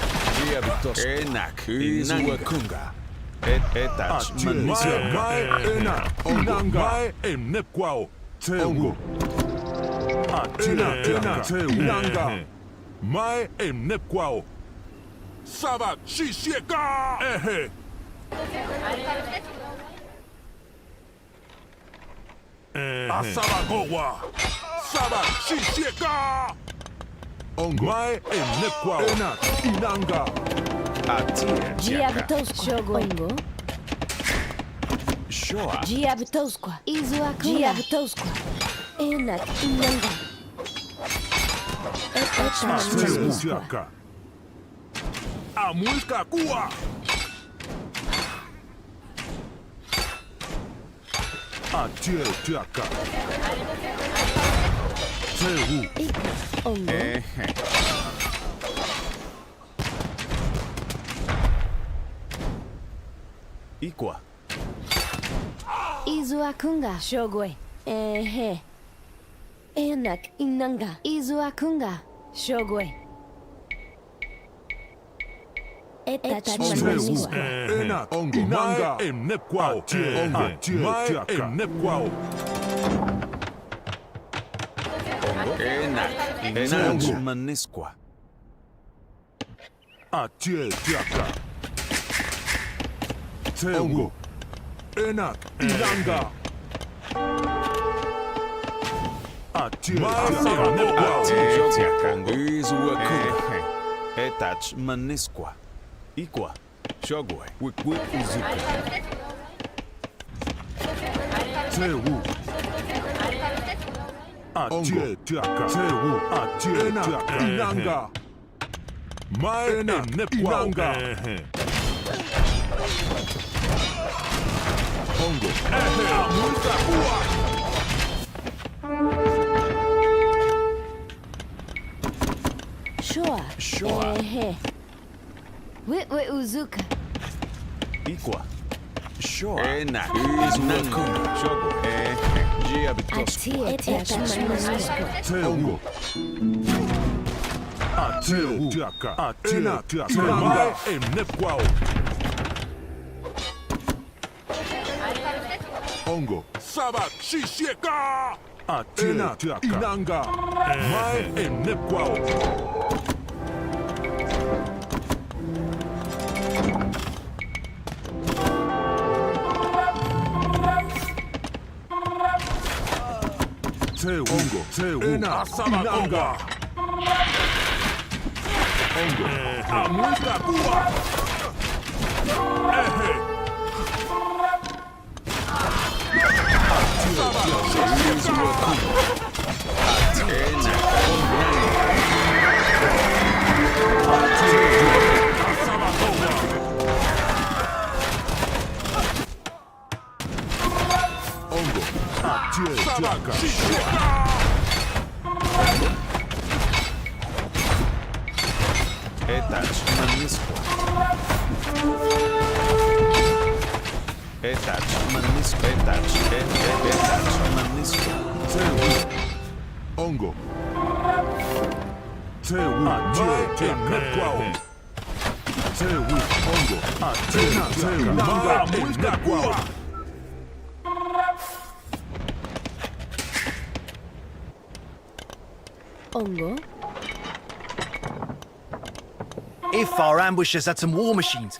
S5: Enak Izuakunga. Etach Manisio.
S7: Mai Enak Inanga Enepquao Teungo. Enak Inanga. Mai Enepquao. Sabat Shisheka Ehe. Asabagowa. Sabat Shisheka. Ongo. Mai Enepquao. Enak Inanga.
S6: Ongo.
S5: Shoa.
S6: Giabtosqua. Izuakunga. Giabtosqua. Enak Inanga.
S7: Tiaka. A muisca cua. A tiaka. Tehu.
S6: Ongo.
S5: Iqua.
S6: Izuakunga. Shogwe. Ehe. Enak Inanga. Izuakunga. Shogwe. Etachmanisqua.
S7: Enak Inanga Enepquao. Mai Enepquao.
S5: Enak Manisqua.
S7: A tiaka. Tehu. Enak Inanga. A tiaka.
S5: Izuakunga. Etach Manisqua. Iqua. Shogwe. Wik Uzuka.
S7: Tehu. A tiaka. Tehu. A tiaka. Inanga. Mai Enepquao. Ongo. A muisca cua.
S6: Shoa. Ehe. Witwe Uzuka.
S5: Iqua. Shoa. Enak Izuakunga. Shogwe. Giabitosqua.
S6: Etachmanisqua.
S7: Tehu. A tiaka. A tiaka. Mai Enepquao. Ongo. Sabat Shisheka. A tiaka. Inanga. Mai Enepquao. Ongo. Inanga. Ongo. A muisca cua. Ehe. Ongo. A tiaka.
S5: Etach Manisqua. Etach Manisqua. Etach Manisqua.
S7: Tehu. Ongo. Tehu. Mai Enepquao. Tehu. Ongo. A tiaka. Mai Enepquao.
S6: Ongo.
S1: If our ambushers had some war machines,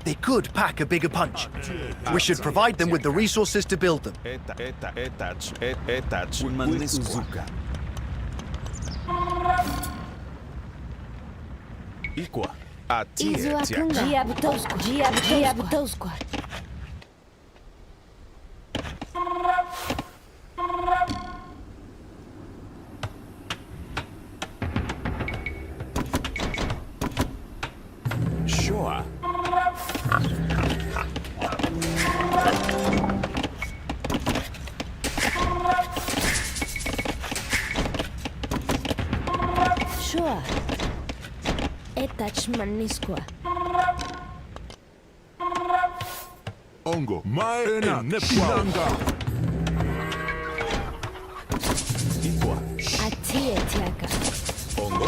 S1: they could pack a bigger punch. We should provide them with the resources to build them.
S5: Etach Manisqua. Iqua. A
S6: Izuakunga. Giabtosqua.
S5: Shoa.
S6: Shoa. Etachmanisqua.
S7: Ongo. Mai Enepquao.
S5: Iqua.
S6: Atiaka.
S5: Ongo.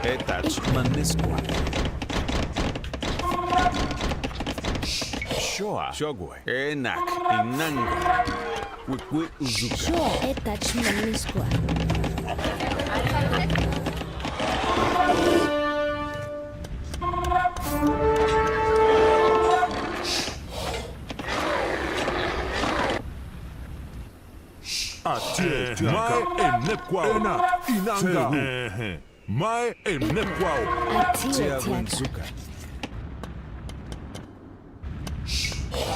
S5: Etach manisqua. Shoa. Shogwe. Enak. Inanga. Wikwi uzuka.
S6: Etach manisqua.
S7: Mai emnekwao. Inanga. Mai emnekwao.
S5: Tiawenzuka.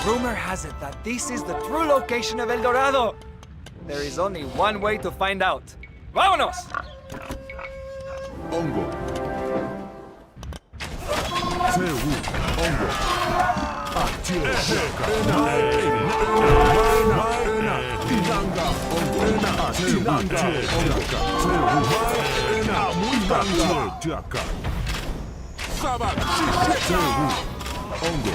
S12: Rumor has it that this is the true location of El Dorado. There is only one way to find out. ¡Vámonos!
S7: Ongo. Sewu. Ongo. Inanga. Ongo. Inanga. Sabat. Sewu. Ongo.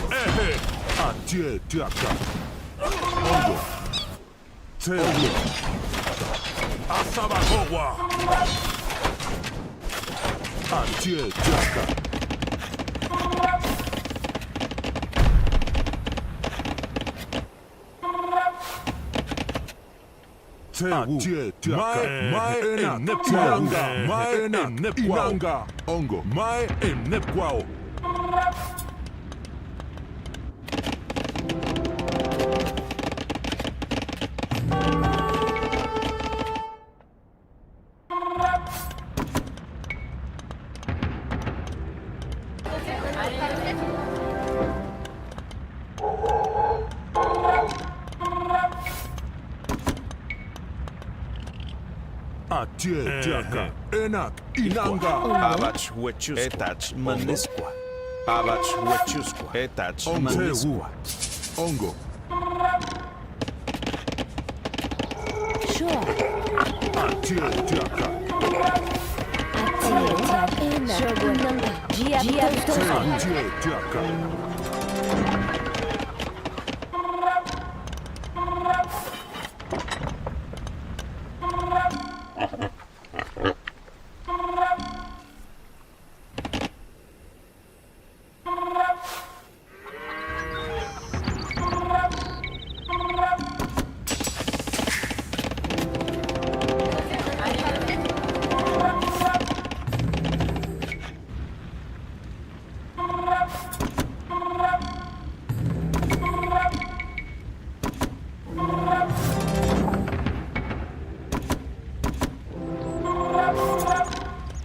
S7: Ongo. Sewu. Asabagowa. Inanga. Ongo. Mai emnekwao. Enak. Inanga.
S5: Abach wechusqua. Etach manisqua. Abach wechusqua. Etach manisqua.
S7: Ongo.
S6: Sure.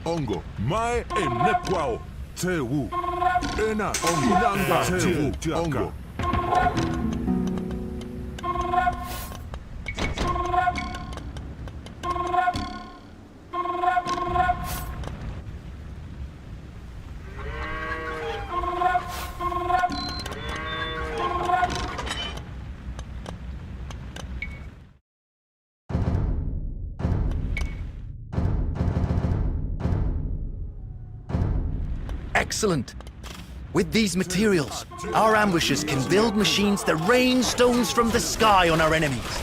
S7: Ongo. Mai emnekwao. Tewu. Ena. Inanga. Tewu. Ongo.
S1: Excellent. With these materials, our ambushers can build machines that rain stones from the sky on our enemies.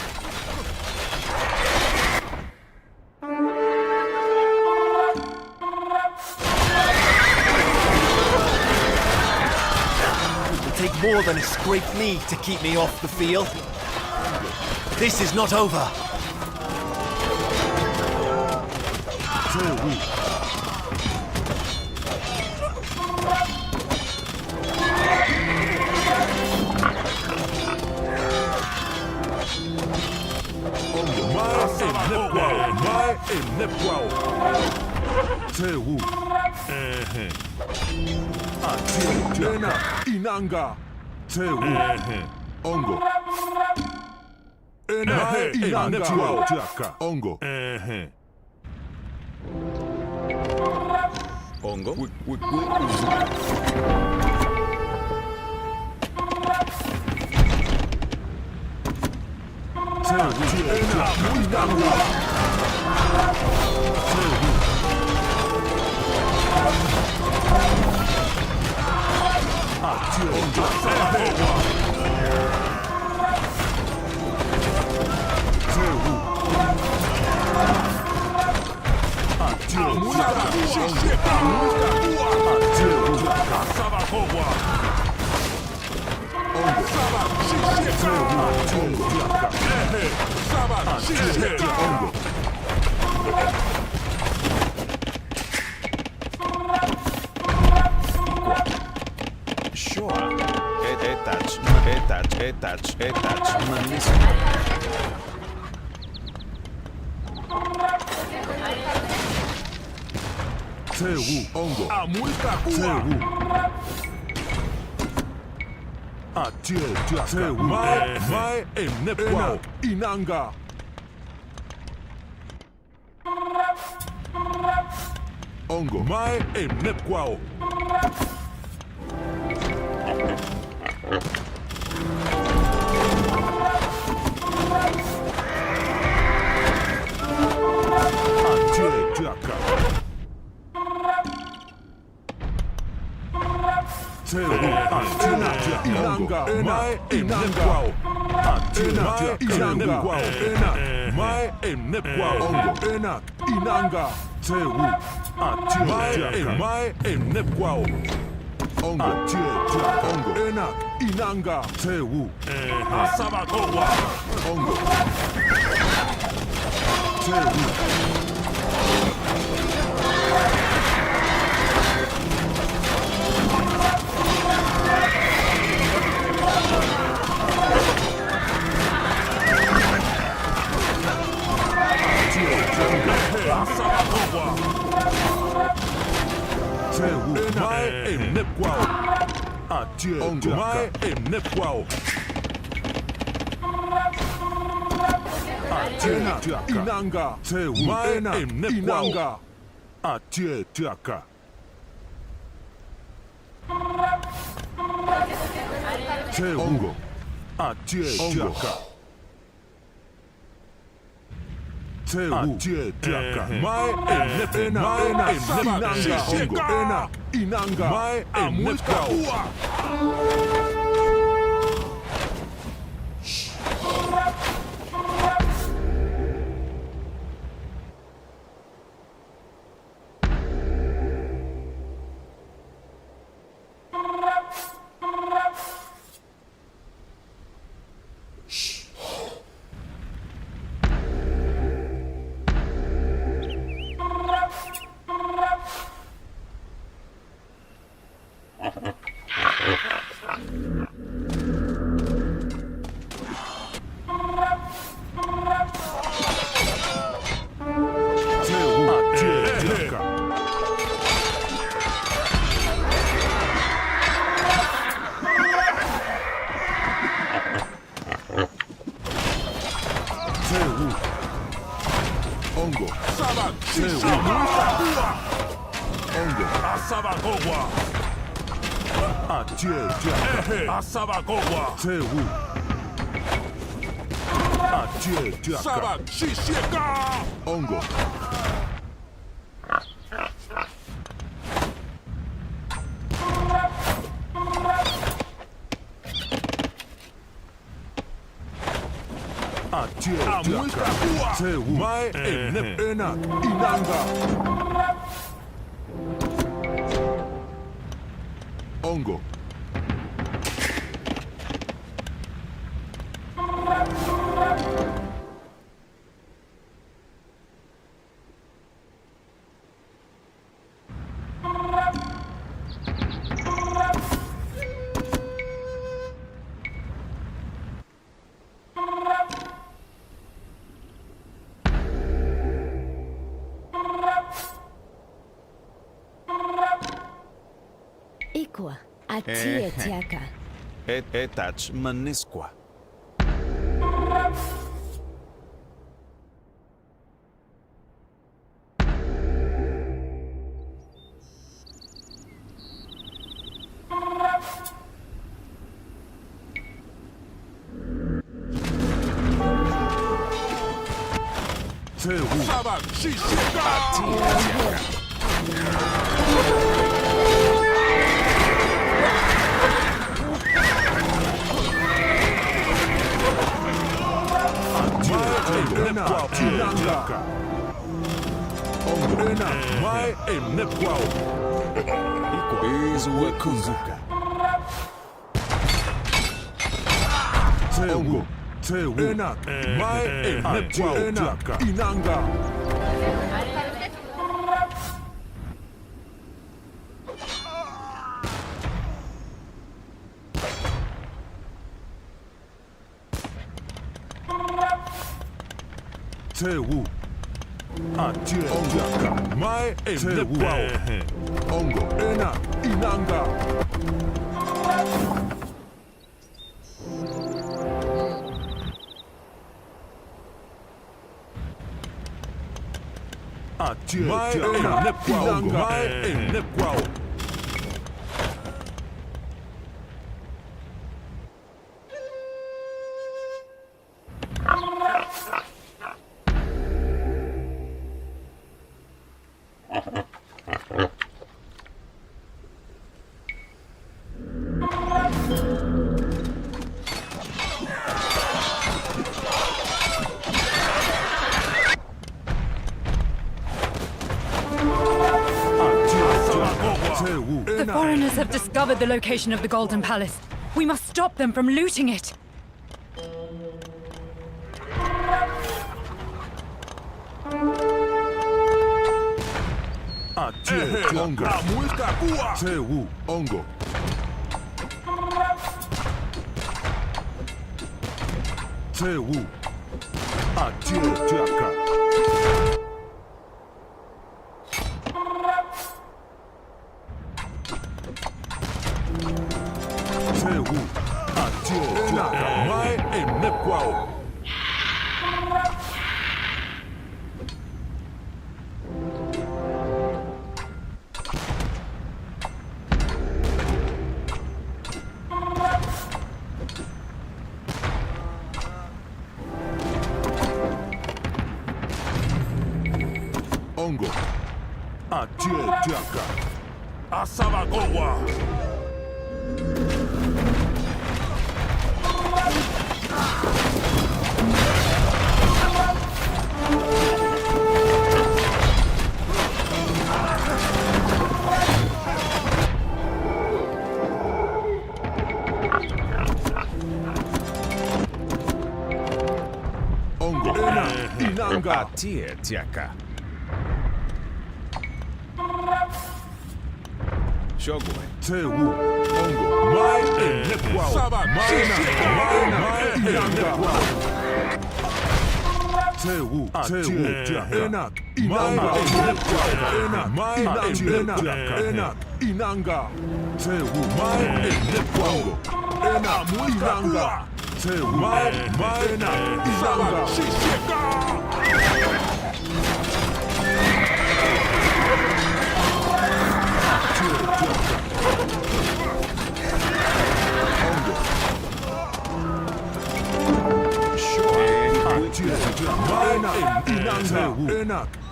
S1: It will take more than a scraped knee to keep me off the field. This is not over.
S7: Tewu. Inanga. Tewu. Ongo. Inanga. Ongo.
S5: Ongo. Sure. Etach, manisco.
S7: Tewu, ongo.
S11: Amuika
S7: Tewu. Tewu. Mai, enepwa. Inanga. Ongo. Mai, enepwa. Inanga, mai inanga, mai ongo, inanga, tewu, mai ongo, inanga, tewu,
S11: Asabakowa.
S7: ongo, tewu. Tewu, mai enepwao. Ongo, mai enepwao. Inanga, tewu, mai enepwao. Atie tiaka. Ongo, atie tiaka. Tewu, tiaka. Mai enepwao. Inanga, inanga, mai enepwao. Ongo, Sabak, Ongo,
S11: Asabakowa.
S7: Atie, Tiaka,
S11: Asabakowa.
S7: Tewu, Atie, Tiaka,
S11: Sabak, Shishika.
S7: Ongo, Atie, Tiaka, Tewu, mai enep, inanga. Ongo.
S6: Ikwa, atie tiaka.
S5: Etach, manisqua.
S7: Tewu,
S11: Sabak, Shishika.
S7: Ongo. Ena. Mai enekwao.
S5: Izuekuzuka.
S7: Ongo. Tewu. Ena. Mai enekwao. Ena. Inanga. Tewu. Atie. Ongo. Mai enekwao. Ongo. Ena. Inanga. Atie. Mai enekwao. Mai enekwao.
S9: The foreigners have discovered the location of the Golden Palace. We must stop them from looting it.
S7: Ongo. Muisca. Tewu. Ongo. Tewu. Atie. Tiaka. Tewu. Atie. Tiaka. Mai enekwao. Ongo. Atie. Tiaka.
S11: Asabagowa.
S7: Ongo. Ena. Inanga.
S5: Atie tiaka. Shogwe.
S7: Tewu. Ongo. Mai enekwao. Mai inanga. Tewu. Tewu. Ena. Inanga. Ena. Mai ena. Inanga. Tewu. Mai enekwao. Ena. Inanga. Tewu. Mai ena. Inanga.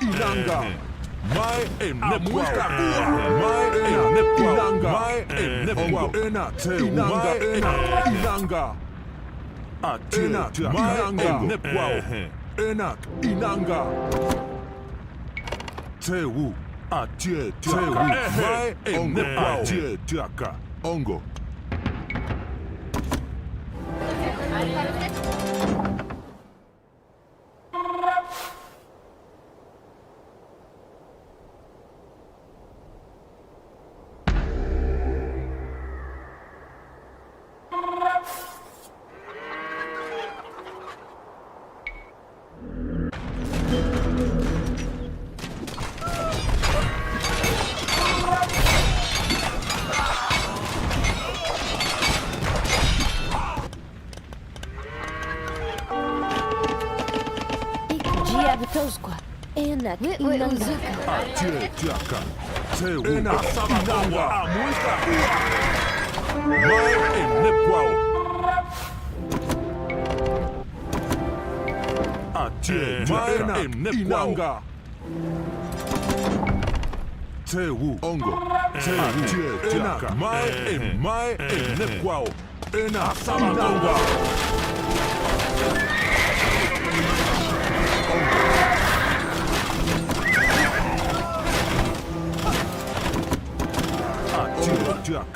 S7: Inanga. Mai enekwao. Mai inanga. Mai enekwao. Ena. Inanga. Ena. Inanga. Ena. Mai enekwao. Ena. Inanga. Tewu. Atie. Tewu. Mai enekwao. Atie. Tiaka. Ongo.
S6: Tosqua. Ena. Inanga.
S7: Atie. Tiaka. Tewu. Ena. Inanga. Muisca. Mai enekwao. Atie. Mai inanga. Tewu. Ongo. Tewu. Tiaka. Mai enekwao. Ena. Inanga.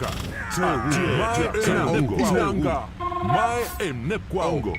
S7: tiaka. Tewu. Mai enep inanga. Mai enep ongo.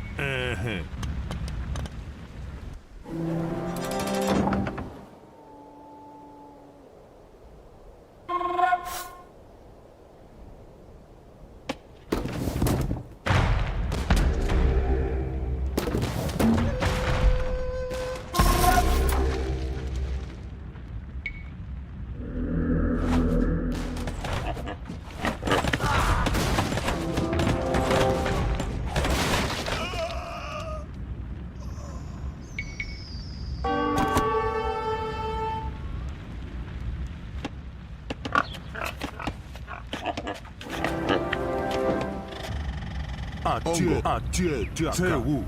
S7: Atie tiaka. Tewu.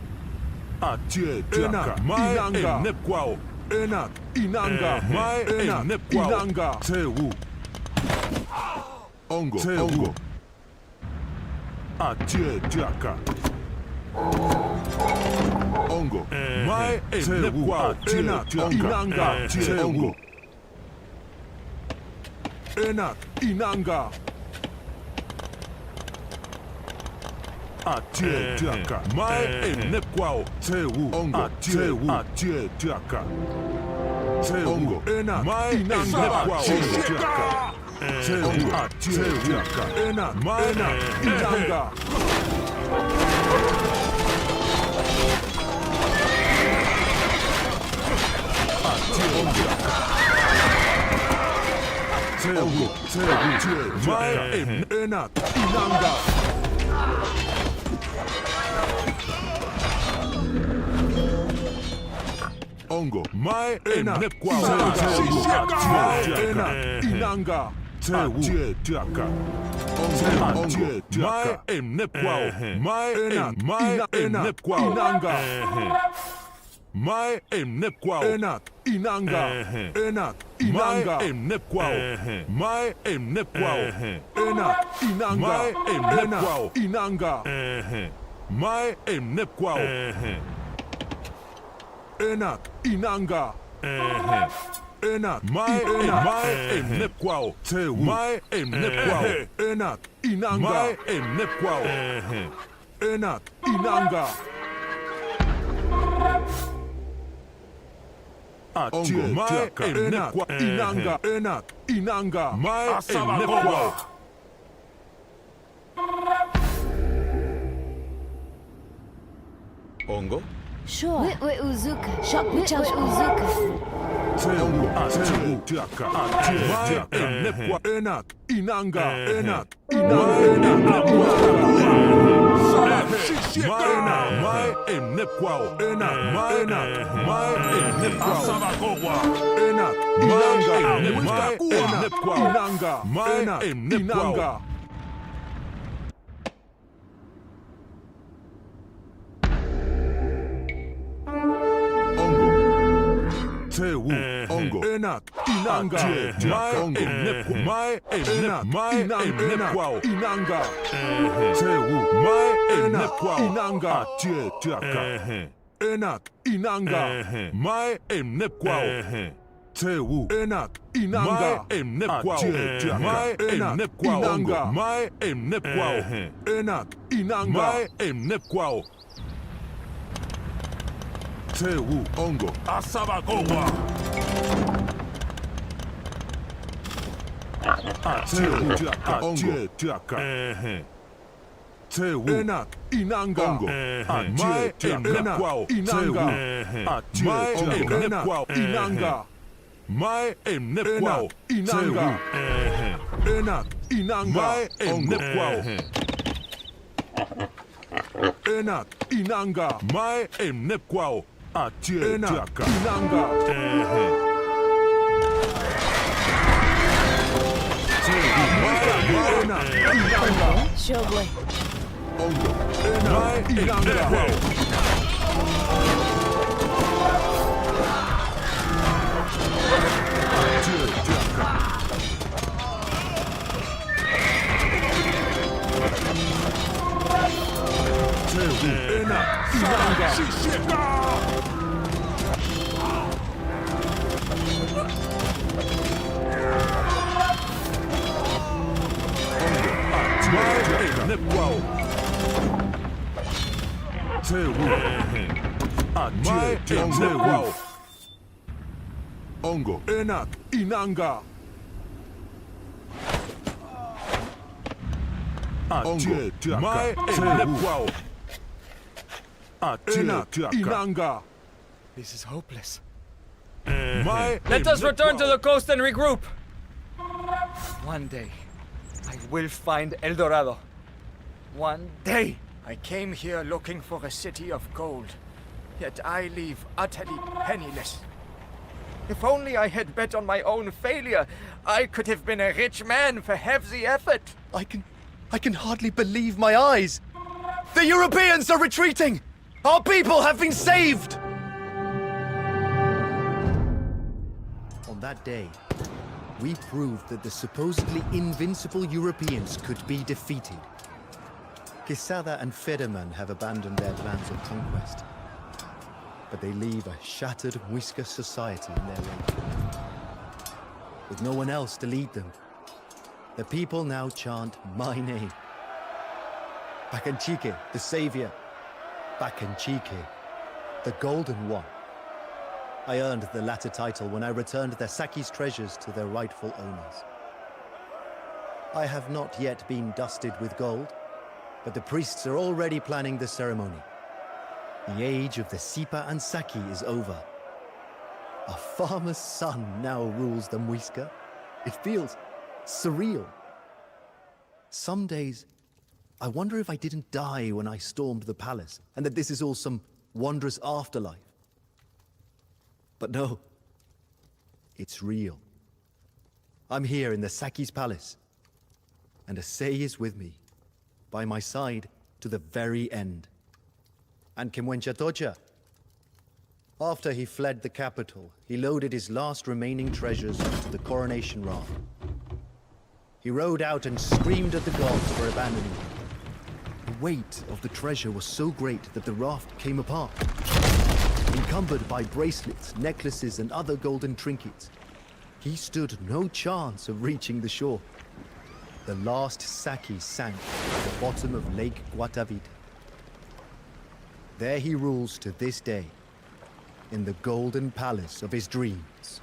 S7: Atie tiaka. Mai enep kwao. Enak inanga. Mai enep kwao. Inanga. Tewu. Ongo. Tewu. Atie tiaka. Ongo. Mai enep kwao. Enak inanga. Tewu. Enak inanga. Atie tiaka. Mai enep kwao. Tewu. Ongo. Atie tiaka. Tewu. Enak. Mai enep kwao. Ongo tiaka. Tewu. Atie tiaka. Enak. Mai inanga. Atie tiaka. Tewu. Mai enak inanga. Ongo. Mai enep kwao. Enak inanga. Tewu. Tiaka. Ongo. Mai enep kwao. Mai enep kwao. Inanga. Mai enep kwao. Enak inanga. Enak inanga. Mai enep kwao. Mai enep kwao. Enak inanga. Mai enep kwao. Inanga. Mai enep kwao. Enak inanga. Enak mai enep kwao. Tewu. Mai enep kwao. Enak inanga. Mai enep kwao. Enak inanga. Ongo. Mai enep kwao. Inanga. Enak inanga. Mai enep kwao.
S5: Ongo.
S6: Sure. We uzuka. Shok wicha we uzuka.
S7: Tewu. Tiaka. Mai enep kwao. Enak inanga. Enak inanga. Mai enep kwao. Enak. Mai enep kwao. Enak inanga. Mai enep kwao. Inanga. Mai enep kwao. Tewu. Ongo. Enak inanga. Mai enep kwao. Mai enep kwao. Inanga. Tewu. Mai enep kwao. Inanga. Atie tiaka. Enak inanga. Mai enep kwao. Tewu. Enak inanga. Mai enep kwao. Mai enep kwao. Inanga. Mai enep kwao. Enak inanga. Mai enep kwao. Tewu. Ongo.
S11: Asabagowa.
S7: Tewu. Ongo. Tiaka. Tewu. Enak inanga. Ongo. Mai enep kwao. Inanga. Mai enep kwao. Inanga. Mai enep kwao. Inanga. Enak inanga. Mai enep kwao. Enak inanga. Mai enep kwao. Atie tiaka. Inanga.
S6: Sure boy.
S7: Ongo. Mai enep kwao. Atie tiaka. Tewu. Enak inanga. Ongo. Ongo, enak, inanga. Ongo, mai enekwao. Enak, inanga.
S12: This is hopeless.
S7: Mai
S12: Let us return to the coast and regroup. One day, I will find El Dorado. One day.
S10: I came here looking for a city of gold, yet I leave utterly penniless. If only I had bet on my own failure, I could have been a rich man for half the effort.
S1: I can hardly believe my eyes. The Europeans are retreating! Our people have been saved! On that day, we proved that the supposedly invincible Europeans could be defeated. Quesada and Federman have abandoned their plans of conquest, but they leave a shattered muisca society in their wake. With no one else to lead them, the people now chant my name. Bacanchique, the savior. Bacanchique, the golden one. I earned the latter title when I returned their Saki's treasures to their rightful owners. I have not yet been dusted with gold, but the priests are already planning the ceremony. The age of the Sipa and Saki is over. A farmer's son now rules the muisca. It feels surreal. Some days, I wonder if I didn't die when I stormed the palace, and that this is all some wondrous afterlife. But no, it's real. I'm here in the Saki's palace, and Asei is with me, by my side to the very end. And Kimwenchatocha. After he fled the capital, he loaded his last remaining treasures into the coronation raft. He rode out and screamed at the gods for abandoning him. The weight of the treasure was so great that the raft came apart. Encumbered by bracelets, necklaces, and other golden trinkets, he stood no chance of reaching the shore. The last Saki sank at the bottom of Lake Guatavita. There he rules to this day, in the golden palace of his dreams.